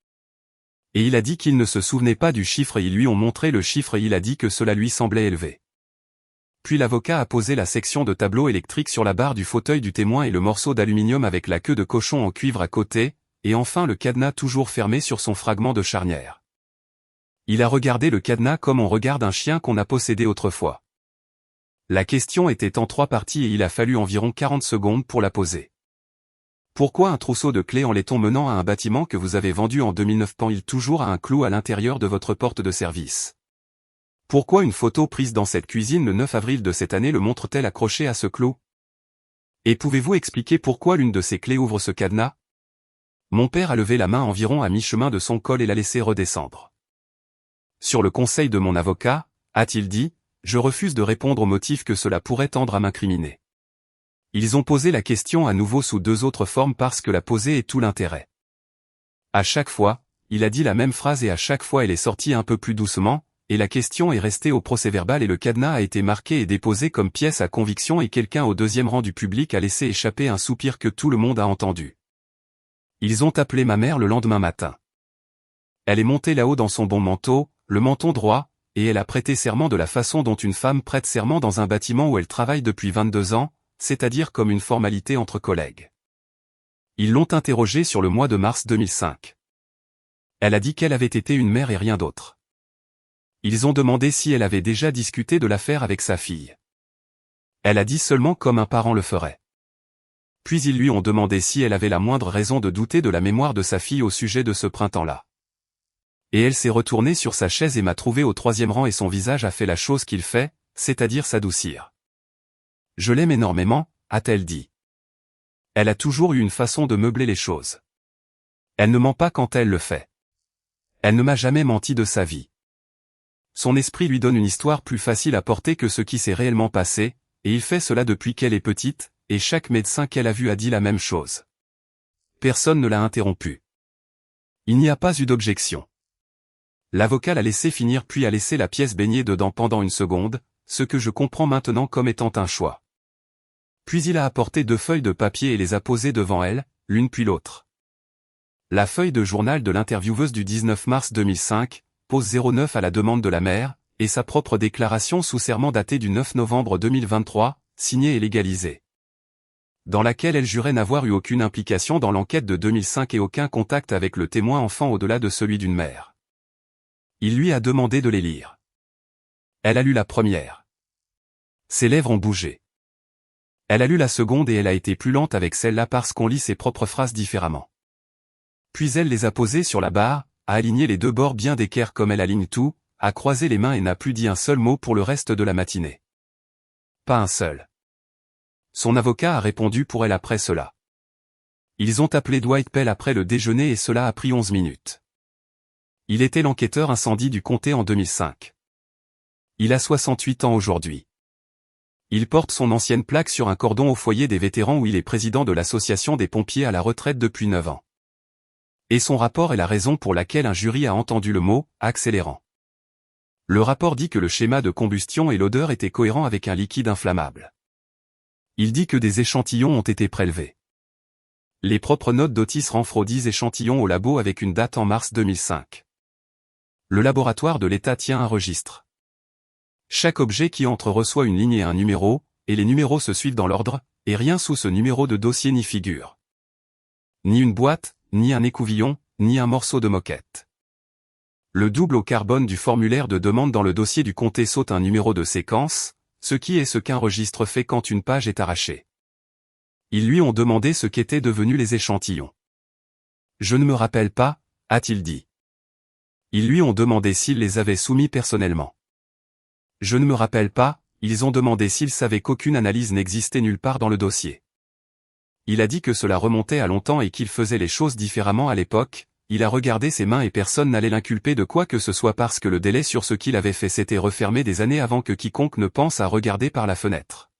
Et il a dit qu'il ne se souvenait pas du chiffre et ils lui ont montré le chiffre et il a dit que cela lui semblait élevé. Puis l'avocat a posé la section de tableau électrique sur la barre du fauteuil du témoin et le morceau d'aluminium avec la queue de cochon en cuivre à côté, et enfin le cadenas toujours fermé sur son fragment de charnière. Il a regardé le cadenas comme on regarde un chien qu'on a possédé autrefois. La question était en 3 parties et il a fallu environ 40 secondes pour la poser. Pourquoi un trousseau de clés en laiton menant à un bâtiment que vous avez vendu en 2009 pend-il toujours à un clou à l'intérieur de votre porte de service? Pourquoi une photo prise dans cette cuisine le 9 avril de cette année le montre-t-elle accroché à ce clou? Et pouvez-vous expliquer pourquoi l'une de ces clés ouvre ce cadenas? Mon père a levé la main environ à mi-chemin de son col et l'a laissé redescendre. Sur le conseil de mon avocat, a-t-il dit, je refuse de répondre au motif que cela pourrait tendre à m'incriminer. Ils ont posé la question à nouveau sous 2 autres formes parce que la poser est tout l'intérêt. À chaque fois, il a dit la même phrase et à chaque fois elle est sortie un peu plus doucement, et la question est restée au procès-verbal et le cadenas a été marqué et déposé comme pièce à conviction et quelqu'un au 2e rang du public a laissé échapper un soupir que tout le monde a entendu. Ils ont appelé ma mère le lendemain matin. Elle est montée là-haut dans son bon manteau, le menton droit, et elle a prêté serment de la façon dont une femme prête serment dans un bâtiment où elle travaille depuis 22 ans, c'est-à-dire comme une formalité entre collègues. Ils l'ont interrogée sur le mois de mars 2005. Elle a dit qu'elle avait été une mère et rien d'autre. Ils ont demandé si elle avait déjà discuté de l'affaire avec sa fille. Elle a dit seulement comme un parent le ferait. Puis ils lui ont demandé si elle avait la moindre raison de douter de la mémoire de sa fille au sujet de ce printemps-là. Et elle s'est retournée sur sa chaise et m'a trouvé au 3e rang et son visage a fait la chose qu'il fait, c'est-à-dire s'adoucir. Je l'aime énormément, a-t-elle dit. Elle a toujours eu une façon de meubler les choses. Elle ne ment pas quand elle le fait. Elle ne m'a jamais menti de sa vie. Son esprit lui donne une histoire plus facile à porter que ce qui s'est réellement passé, et il fait cela depuis qu'elle est petite, et chaque médecin qu'elle a vu a dit la même chose. Personne ne l'a interrompu. Il n'y a pas eu d'objection. L'avocat l'a laissé finir puis a laissé la pièce baigner dedans pendant une seconde, ce que je comprends maintenant comme étant un choix. Puis il a apporté 2 feuilles de papier et les a posées devant elle, l'une puis l'autre. La feuille de journal de l'intervieweuse du 19 mars 2005, pose 09 à la demande de la mère, et sa propre déclaration sous serment datée du 9 novembre 2023, signée et légalisée. Dans laquelle elle jurait n'avoir eu aucune implication dans l'enquête de 2005 et aucun contact avec le témoin enfant au-delà de celui d'une mère. Il lui a demandé de les lire. Elle a lu la première. Ses lèvres ont bougé. Elle a lu la seconde et elle a été plus lente avec celle-là parce qu'on lit ses propres phrases différemment. Puis elle les a posées sur la barre, a aligné les deux bords bien d'équerre comme elle aligne tout, a croisé les mains et n'a plus dit un seul mot pour le reste de la matinée. Pas un seul. Son avocat a répondu pour elle après cela. Ils ont appelé Dwight Pell après le déjeuner et cela a pris 11 minutes. Il était l'enquêteur incendie du comté en 2005. Il a 68 ans aujourd'hui. Il porte son ancienne plaque sur un cordon au foyer des vétérans où il est président de l'association des pompiers à la retraite depuis 9 ans. Et son rapport est la raison pour laquelle un jury a entendu le mot « accélérant ». Le rapport dit que le schéma de combustion et l'odeur étaient cohérents avec un liquide inflammable. Il dit que des échantillons ont été prélevés. Les propres notes d'Otis Renfro disent échantillons au labo avec une date en mars 2005. Le laboratoire de l'État tient un registre. Chaque objet qui entre reçoit une ligne et un numéro, et les numéros se suivent dans l'ordre, et rien sous ce numéro de dossier n'y figure. Ni une boîte, ni un écouvillon, ni un morceau de moquette. Le double au carbone du formulaire de demande dans le dossier du comté saute un numéro de séquence, ce qui est ce qu'un registre fait quand une page est arrachée. Ils lui ont demandé ce qu'étaient devenus les échantillons. Je ne me rappelle pas, a-t-il dit. Ils lui ont demandé s'il les avait soumis personnellement. Je ne me rappelle pas, ils ont demandé s'il savait qu'aucune analyse n'existait nulle part dans le dossier. Il a dit que cela remontait à longtemps et qu'il faisait les choses différemment à l'époque. Il a regardé ses mains et personne n'allait l'inculper de quoi que ce soit parce que le délai sur ce qu'il avait fait s'était refermé des années avant que quiconque ne pense à regarder par la fenêtre.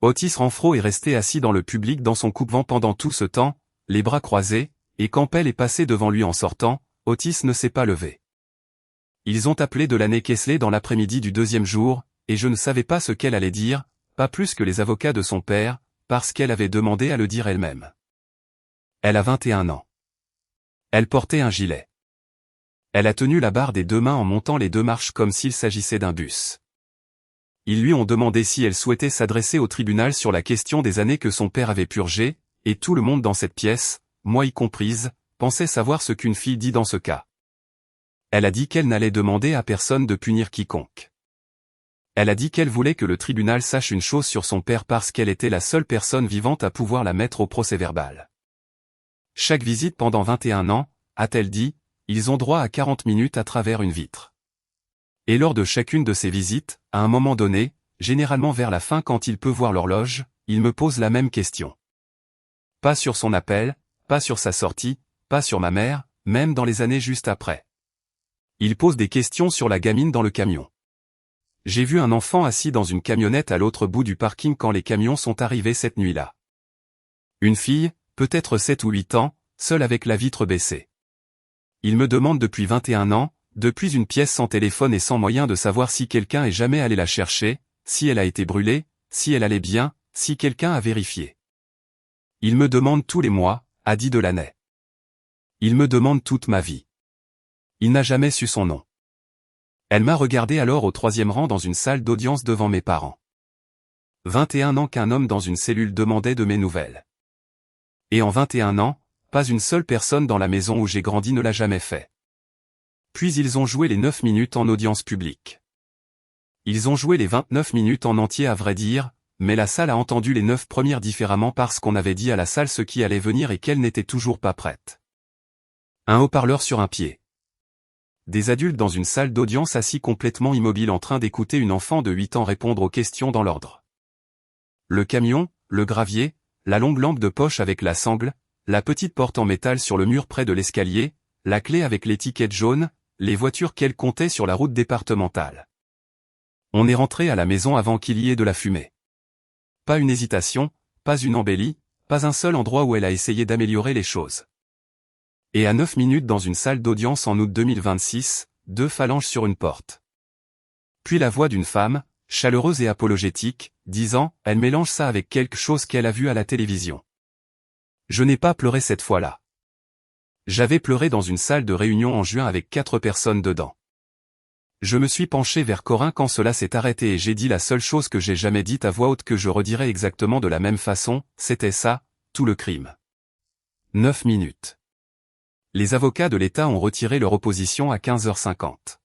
Otis Renfro est resté assis dans le public dans son coupe-vent pendant tout ce temps, les bras croisés, et quand Pell est passé devant lui en sortant, Otis ne s'est pas levé. Ils ont appelé Delaney Kessley dans l'après-midi du deuxième jour, et je ne savais pas ce qu'elle allait dire, pas plus que les avocats de son père, parce qu'elle avait demandé à le dire elle-même. Elle a 21 ans. Elle portait un gilet. Elle a tenu la barre des deux mains en montant les deux marches comme s'il s'agissait d'un bus. Ils lui ont demandé si elle souhaitait s'adresser au tribunal sur la question des années que son père avait purgées, et tout le monde dans cette pièce, moi y comprise, pensait savoir ce qu'une fille dit dans ce cas. Elle a dit qu'elle n'allait demander à personne de punir quiconque. Elle a dit qu'elle voulait que le tribunal sache une chose sur son père parce qu'elle était la seule personne vivante à pouvoir la mettre au procès-verbal. Chaque visite pendant 21 ans, a-t-elle dit, ils ont droit à 40 minutes à travers une vitre. Et lors de chacune de ces visites, à un moment donné, généralement vers la fin quand il peut voir l'horloge, il me pose la même question. Pas sur son appel, pas sur sa sortie, pas sur ma mère, même dans les années juste après. Il pose des questions sur la gamine dans le camion. J'ai vu un enfant assis dans une camionnette à l'autre bout du parking quand les camions sont arrivés cette nuit-là. Une fille, peut-être 7 ou 8 ans, seule avec la vitre baissée. Il me demande depuis 21 ans, depuis une pièce sans téléphone et sans moyen de savoir si quelqu'un est jamais allé la chercher, si elle a été brûlée, si elle allait bien, si quelqu'un a vérifié. Il me demande tous les mois, a dit Delaney. Il me demande toute ma vie. Il n'a jamais su son nom. Elle m'a regardé alors au 3e rang dans une salle d'audience devant mes parents. 21 ans qu'un homme dans une cellule demandait de mes nouvelles. Et en 21 ans, pas une seule personne dans la maison où j'ai grandi ne l'a jamais fait. Puis ils ont joué les 9 minutes en audience publique. Ils ont joué les 29 minutes en entier à vrai dire, mais la salle a entendu les 9 premières différemment parce qu'on avait dit à la salle ce qui allait venir et qu'elle n'était toujours pas prête. Un haut-parleur sur un pied. Des adultes dans une salle d'audience assis complètement immobiles en train d'écouter une enfant de 8 ans répondre aux questions dans l'ordre. Le camion, le gravier, la longue lampe de poche avec la sangle, la petite porte en métal sur le mur près de l'escalier, la clé avec l'étiquette jaune, les voitures qu'elle comptait sur la route départementale. On est rentré à la maison avant qu'il y ait de la fumée. Pas une hésitation, pas une embellie, pas un seul endroit où elle a essayé d'améliorer les choses. Et à 9 minutes dans une salle d'audience en août 2026, 2 phalanges sur une porte. Puis la voix d'une femme, chaleureuse et apologétique, disant « Elle mélange ça avec quelque chose qu'elle a vu à la télévision. » Je n'ai pas pleuré cette fois-là. J'avais pleuré dans une salle de réunion en juin avec 4 personnes dedans. Je me suis penché vers Corinne quand cela s'est arrêté et j'ai dit la seule chose que j'ai jamais dite à voix haute que je redirai exactement de la même façon, c'était ça, tout le crime. 9 minutes. Les avocats de l'État ont retiré leur opposition à 15h50.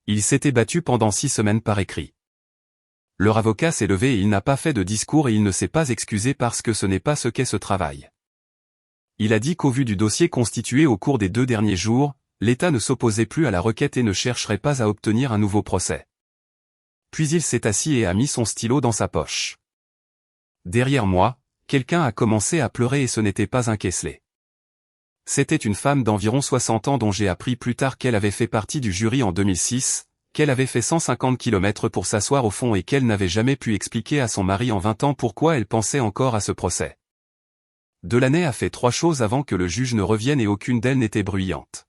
Ils s'étaient battus pendant 6 semaines par écrit. Leur avocat s'est levé et il n'a pas fait de discours et il ne s'est pas excusé parce que ce n'est pas ce qu'est ce travail. Il a dit qu'au vu du dossier constitué au cours des 2 derniers jours, l'État ne s'opposait plus à la requête et ne chercherait pas à obtenir un nouveau procès. Puis il s'est assis et a mis son stylo dans sa poche. Derrière moi, quelqu'un a commencé à pleurer et ce n'était pas un Kessler. C'était une femme d'environ 60 ans dont j'ai appris plus tard qu'elle avait fait partie du jury en 2006, qu'elle avait fait 150 km pour s'asseoir au fond et qu'elle n'avait jamais pu expliquer à son mari en 20 ans pourquoi elle pensait encore à ce procès. Delaney a fait 3 choses avant que le juge ne revienne et aucune d'elles n'était bruyante.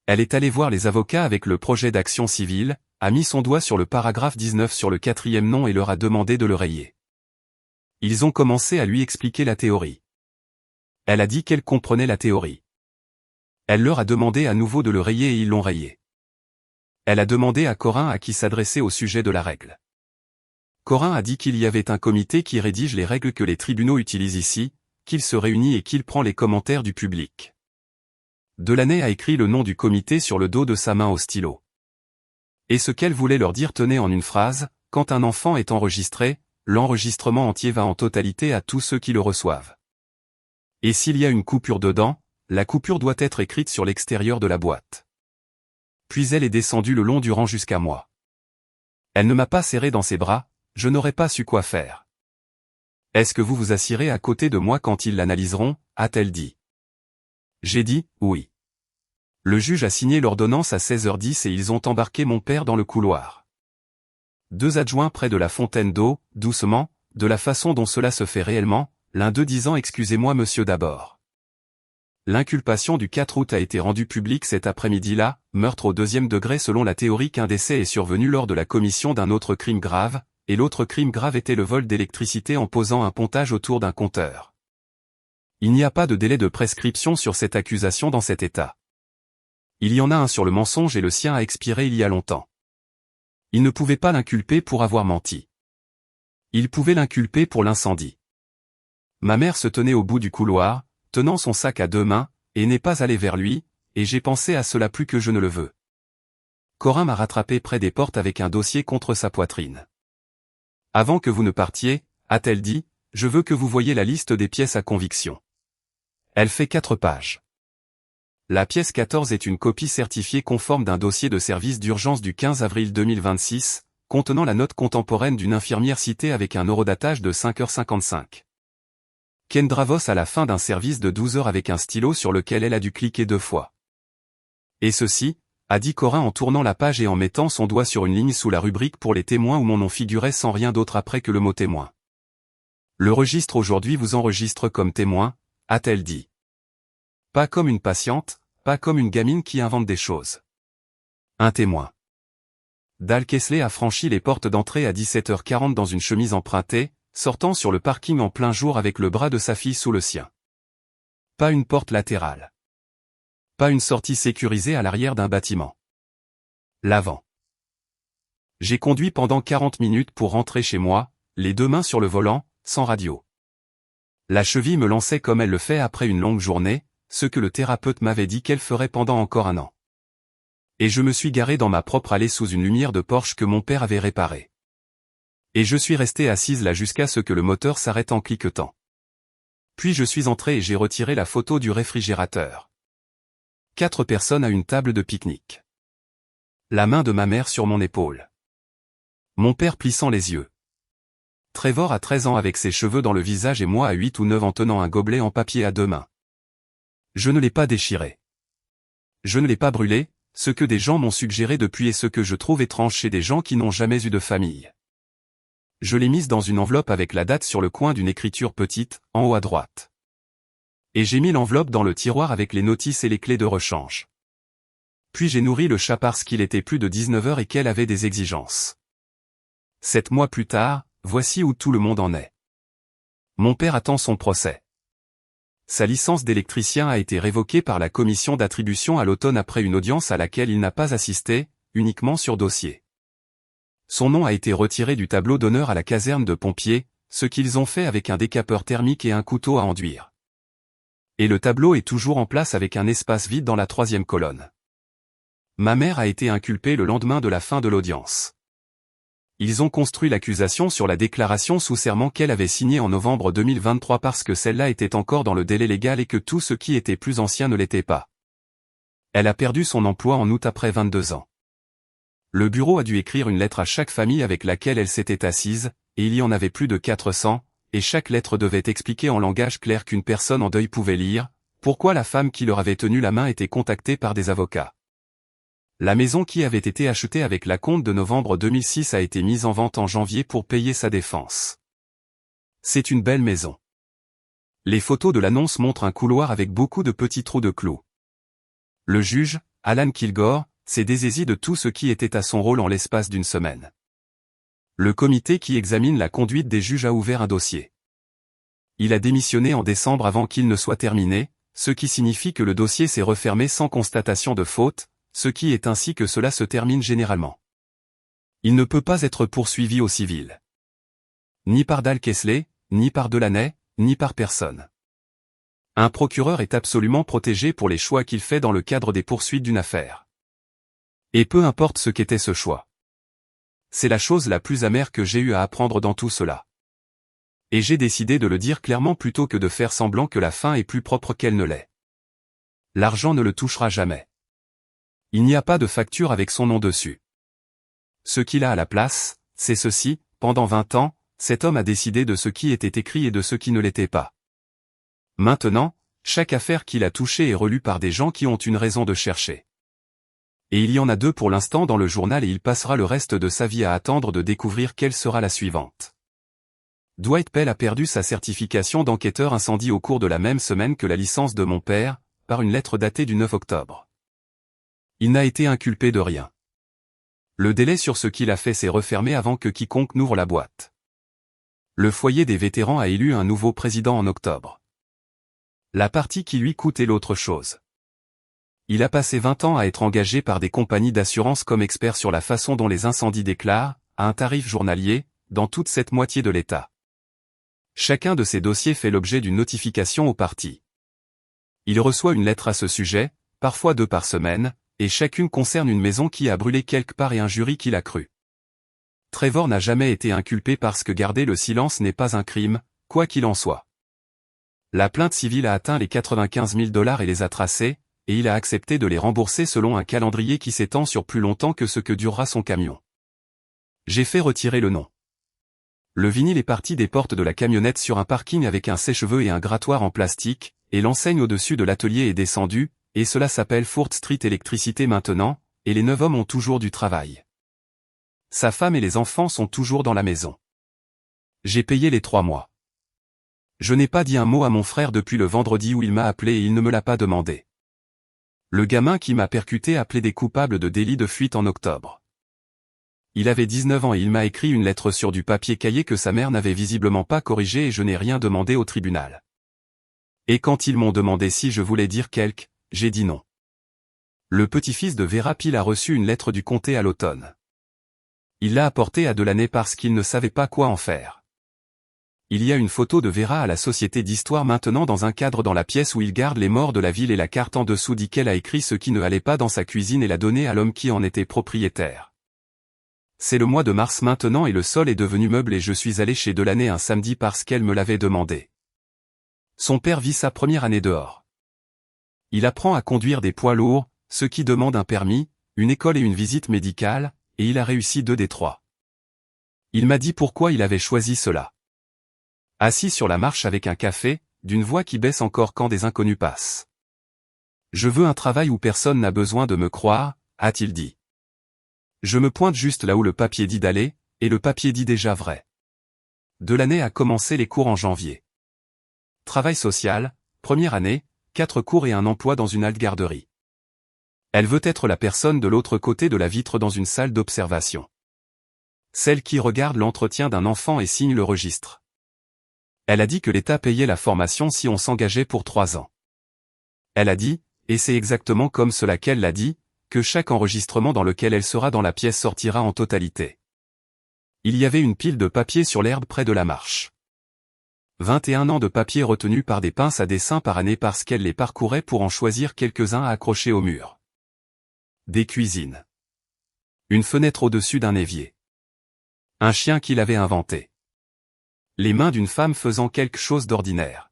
Elle est allée voir les avocats avec le projet d'action civile, a mis son doigt sur le paragraphe 19 sur le 4e nom et leur a demandé de le rayer. Ils ont commencé à lui expliquer la théorie. Elle a dit qu'elle comprenait la théorie. Elle leur a demandé à nouveau de le rayer et ils l'ont rayé. Elle a demandé à Corin à qui s'adresser au sujet de la règle. Corin a dit qu'il y avait un comité qui rédige les règles que les tribunaux utilisent ici, qu'il se réunit et qu'il prend les commentaires du public. Delaney a écrit le nom du comité sur le dos de sa main au stylo. Et ce qu'elle voulait leur dire tenait en une phrase, quand un enfant est enregistré, l'enregistrement entier va en totalité à tous ceux qui le reçoivent. Et s'il y a une coupure dedans, la coupure doit être écrite sur l'extérieur de la boîte. Puis elle est descendue le long du rang jusqu'à moi. Elle ne m'a pas serré dans ses bras, je n'aurais pas su quoi faire. Est-ce que vous vous assirez à côté de moi quand ils l'analyseront, a-t-elle dit. J'ai dit, oui. Le juge a signé l'ordonnance à 16h10 et ils ont embarqué mon père dans le couloir. 2 adjoints près de la fontaine d'eau, doucement, de la façon dont cela se fait réellement, l'un d'eux disant « Excusez-moi monsieur d'abord ». L'inculpation du 4 août a été rendue publique cet après-midi-là, meurtre au 2e degré selon la théorie qu'un décès est survenu lors de la commission d'un autre crime grave, et l'autre crime grave était le vol d'électricité en posant un pontage autour d'un compteur. Il n'y a pas de délai de prescription sur cette accusation dans cet État. Il y en a un sur le mensonge et le sien a expiré il y a longtemps. Il ne pouvait pas l'inculper pour avoir menti. Il pouvait l'inculper pour l'incendie. Ma mère se tenait au bout du couloir, tenant son sac à 2 mains, et n'est pas allée vers lui, et j'ai pensé à cela plus que je ne le veux. Corin m'a rattrapé près des portes avec un dossier contre sa poitrine. Avant que vous ne partiez, a-t-elle dit, je veux que vous voyiez la liste des pièces à conviction. Elle fait 4 pages. La pièce 14 est une copie certifiée conforme d'un dossier de service d'urgence du 15 avril 2026, contenant la note contemporaine d'une infirmière citée avec un horodatage de 5h55. Kendra Voss à la fin d'un service de 12 heures avec un stylo sur lequel elle a dû cliquer 2 fois. Et ceci, a dit Corin en tournant la page et en mettant son doigt sur une ligne sous la rubrique pour les témoins où mon nom figurait sans rien d'autre après que le mot témoin. Le registre aujourd'hui vous enregistre comme témoin, a-t-elle dit. Pas comme une patiente, pas comme une gamine qui invente des choses. Un témoin. Dal Kessler a franchi les portes d'entrée à 17h40 dans une chemise empruntée, sortant sur le parking en plein jour avec le bras de sa fille sous le sien. Pas une porte latérale. Pas une sortie sécurisée à l'arrière d'un bâtiment. L'avant. J'ai conduit pendant 40 minutes pour rentrer chez moi, les 2 mains sur le volant, sans radio. La cheville me lançait comme elle le fait après une longue journée, ce que le thérapeute m'avait dit qu'elle ferait pendant encore 1 an. Et je me suis garé dans ma propre allée sous une lumière de Porsche que mon père avait réparée. Et je suis resté assise là jusqu'à ce que le moteur s'arrête en cliquetant. Puis je suis entré et j'ai retiré la photo du réfrigérateur. 4 personnes à une table de pique-nique. La main de ma mère sur mon épaule. Mon père plissant les yeux. Trevor à 13 ans avec ses cheveux dans le visage et moi à 8 ou 9 en tenant un gobelet en papier à 2 mains. Je ne l'ai pas déchiré. Je ne l'ai pas brûlé, ce que des gens m'ont suggéré depuis et ce que je trouve étrange chez des gens qui n'ont jamais eu de famille. Je l'ai mise dans une enveloppe avec la date sur le coin d'une écriture petite, en haut à droite. Et j'ai mis l'enveloppe dans le tiroir avec les notices et les clés de rechange. Puis j'ai nourri le chat parce qu'il était plus de 19h et qu'elle avait des exigences. 7 mois plus tard, voici où tout le monde en est. Mon père attend son procès. Sa licence d'électricien a été révoquée par la commission d'attribution à l'automne après une audience à laquelle il n'a pas assisté, uniquement sur dossier. Son nom a été retiré du tableau d'honneur à la caserne de pompiers, ce qu'ils ont fait avec un décapeur thermique et un couteau à enduire. Et le tableau est toujours en place avec un espace vide dans la 3e colonne. Ma mère a été inculpée le lendemain de la fin de l'audience. Ils ont construit l'accusation sur la déclaration sous serment qu'elle avait signée en novembre 2023 parce que celle-là était encore dans le délai légal et que tout ce qui était plus ancien ne l'était pas. Elle a perdu son emploi en août après 22 ans. Le bureau a dû écrire une lettre à chaque famille avec laquelle elle s'était assise, et il y en avait plus de 400, et chaque lettre devait expliquer en langage clair qu'une personne en deuil pouvait lire, pourquoi la femme qui leur avait tenu la main était contactée par des avocats. La maison qui avait été achetée avec l'acompte de novembre 2006 a été mise en vente en janvier pour payer sa défense. C'est une belle maison. Les photos de l'annonce montrent un couloir avec beaucoup de petits trous de clous. Le juge, Alan Kilgore, s'est dessaisi de tout ce qui était à son rôle en l'espace d'une semaine. Le comité qui examine la conduite des juges a ouvert un dossier. Il a démissionné en décembre avant qu'il ne soit terminé, ce qui signifie que le dossier s'est refermé sans constatation de faute, ce qui est ainsi que cela se termine généralement. Il ne peut pas être poursuivi au civil. Ni par Dale Kessler, ni par Delaney, ni par personne. Un procureur est absolument protégé pour les choix qu'il fait dans le cadre des poursuites d'une affaire. Et peu importe ce qu'était ce choix. C'est la chose la plus amère que j'ai eu à apprendre dans tout cela. Et j'ai décidé de le dire clairement plutôt que de faire semblant que la fin est plus propre qu'elle ne l'est. L'argent ne le touchera jamais. Il n'y a pas de facture avec son nom dessus. Ce qu'il a à la place, c'est ceci: pendant 20 ans, cet homme a décidé de ce qui était écrit et de ce qui ne l'était pas. Maintenant, chaque affaire qu'il a touchée est relue par des gens qui ont une raison de chercher. Et il y en a 2 pour l'instant dans le journal et il passera le reste de sa vie à attendre de découvrir quelle sera la suivante. Dwight Pell a perdu sa certification d'enquêteur incendie au cours de la même semaine que la licence de mon père, par une lettre datée du 9 octobre. Il n'a été inculpé de rien. Le délai sur ce qu'il a fait s'est refermé avant que quiconque n'ouvre la boîte. Le foyer des vétérans a élu un nouveau président en octobre. La partie qui lui coûte est l'autre chose. Il a passé 20 ans à être engagé par des compagnies d'assurance comme expert sur la façon dont les incendies déclarent, à un tarif journalier, dans toute cette moitié de l'État. Chacun de ces dossiers fait l'objet d'une notification au parti. Il reçoit une lettre à ce sujet, parfois 2 par semaine, et chacune concerne une maison qui a brûlé quelque part et un jury qui l'a cru. Trevor n'a jamais été inculpé parce que garder le silence n'est pas un crime, quoi qu'il en soit. La plainte civile a atteint les 95 000 $ et les a tracés, et il a accepté de les rembourser selon un calendrier qui s'étend sur plus longtemps que ce que durera son camion. J'ai fait retirer le nom. Le vinyle est parti des portes de la camionnette sur un parking avec un sèche-cheveux et un grattoir en plastique, et l'enseigne au-dessus de l'atelier est descendue, et cela s'appelle Fort Street Électricité maintenant, et les 9 hommes ont toujours du travail. Sa femme et les enfants sont toujours dans la maison. J'ai payé les 3 mois. Je n'ai pas dit un mot à mon frère depuis le vendredi où il m'a appelé et il ne me l'a pas demandé. Le gamin qui m'a percuté a plaidé coupable de délit de fuite en octobre. Il avait 19 ans et il m'a écrit une lettre sur du papier cahier que sa mère n'avait visiblement pas corrigé et je n'ai rien demandé au tribunal. Et quand ils m'ont demandé si je voulais dire quelque, j'ai dit non. Le petit-fils de Vera Peel a reçu une lettre du comté à l'automne. Il l'a apportée à Delaney parce qu'il ne savait pas quoi en faire. Il y a une photo de Vera à la Société d'Histoire maintenant dans un cadre dans la pièce où il garde les morts de la ville et la carte en dessous dit qu'elle a écrit ce qui ne allait pas dans sa cuisine et l'a donnée à l'homme qui en était propriétaire. C'est le mois de mars maintenant et le sol est devenu meuble et je suis allé chez Delaney un samedi parce qu'elle me l'avait demandé. Son père vit sa première année dehors. Il apprend à conduire des poids lourds, ce qui demande un permis, une école et une visite médicale, et il a réussi 2 des 3. Il m'a dit pourquoi il avait choisi cela. Assis sur la marche avec un café, d'une voix qui baisse encore quand des inconnus passent. Je veux un travail où personne n'a besoin de me croire, a-t-il dit. Je me pointe juste là où le papier dit d'aller, et le papier dit déjà vrai. Delaney a commencé les cours en janvier. Travail social, première année, 4 cours et un emploi dans une halte garderie. Elle veut être la personne de l'autre côté de la vitre dans une salle d'observation. Celle qui regarde l'entretien d'un enfant et signe le registre. Elle a dit que l'État payait la formation si on s'engageait pour 3 ans. Elle a dit, et c'est exactement comme cela qu'elle l'a dit, que chaque enregistrement dans lequel elle sera dans la pièce sortira en totalité. Il y avait une pile de papier sur l'herbe près de la marche. 21 ans de papier retenus par des pinces à dessin par année parce qu'elle les parcourait pour en choisir quelques-uns à accrocher au mur. Des cuisines. Une fenêtre au-dessus d'un évier. Un chien qu'il avait inventé. Les mains d'une femme faisant quelque chose d'ordinaire.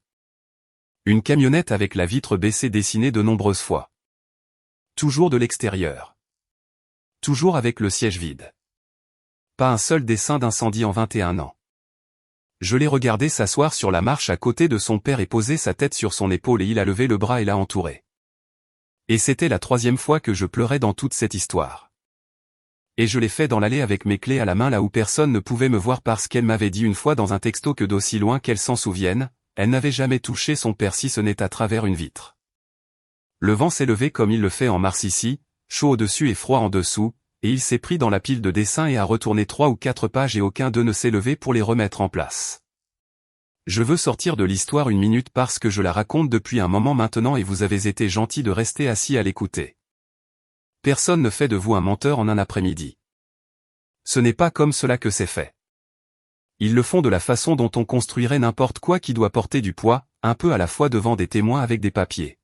Une camionnette avec la vitre baissée dessinée de nombreuses fois. Toujours de l'extérieur. Toujours avec le siège vide. Pas un seul dessin d'incendie en 21 ans. Je l'ai regardé s'asseoir sur la marche à côté de son père et poser sa tête sur son épaule et il a levé le bras et l'a entouré. Et c'était la 3e fois que je pleurais dans toute cette histoire. Et je l'ai fait dans l'allée avec mes clés à la main là où personne ne pouvait me voir parce qu'elle m'avait dit une fois dans un texto que d'aussi loin qu'elle s'en souvienne, elle n'avait jamais touché son père si ce n'est à travers une vitre. Le vent s'est levé comme il le fait en mars ici, chaud au-dessus et froid en dessous, et il s'est pris dans la pile de dessins et a retourné 3 ou 4 pages et aucun d'eux ne s'est levé pour les remettre en place. Je veux sortir de l'histoire une minute parce que je la raconte depuis un moment maintenant et vous avez été gentil de rester assis à l'écouter. Personne ne fait de vous un menteur en un après-midi. Ce n'est pas comme cela que c'est fait. Ils le font de la façon dont on construirait n'importe quoi qui doit porter du poids, un peu à la fois devant des témoins avec des papiers.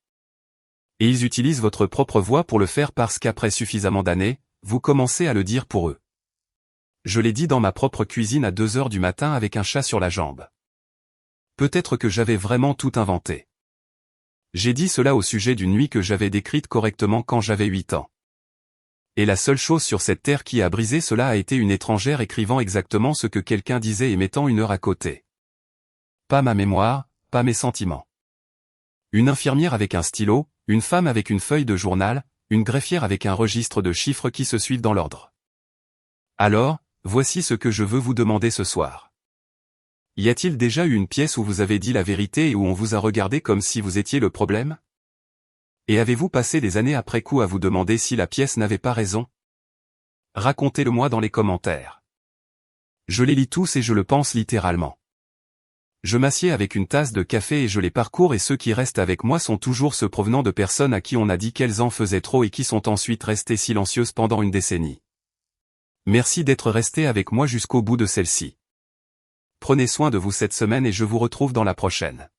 Et ils utilisent votre propre voix pour le faire parce qu'après suffisamment d'années, vous commencez à le dire pour eux. Je l'ai dit dans ma propre cuisine à 2 heures du matin avec un chat sur la jambe. Peut-être que j'avais vraiment tout inventé. J'ai dit cela au sujet d'une nuit que j'avais décrite correctement quand j'avais 8 ans. Et la seule chose sur cette terre qui a brisé cela a été une étrangère écrivant exactement ce que quelqu'un disait et mettant une heure à côté. Pas ma mémoire, pas mes sentiments. Une infirmière avec un stylo, une femme avec une feuille de journal, une greffière avec un registre de chiffres qui se suivent dans l'ordre. Alors, voici ce que je veux vous demander ce soir. Y a-t-il déjà eu une pièce où vous avez dit la vérité et où on vous a regardé comme si vous étiez le problème? Et avez-vous passé des années après coup à vous demander si la pièce n'avait pas raison? Racontez-le-moi dans les commentaires. Je les lis tous et je le pense littéralement. Je m'assieds avec une tasse de café et je les parcours et ceux qui restent avec moi sont toujours ceux provenant de personnes à qui on a dit qu'elles en faisaient trop et qui sont ensuite restées silencieuses pendant une décennie. Merci d'être resté avec moi jusqu'au bout de celle-ci. Prenez soin de vous cette semaine et je vous retrouve dans la prochaine.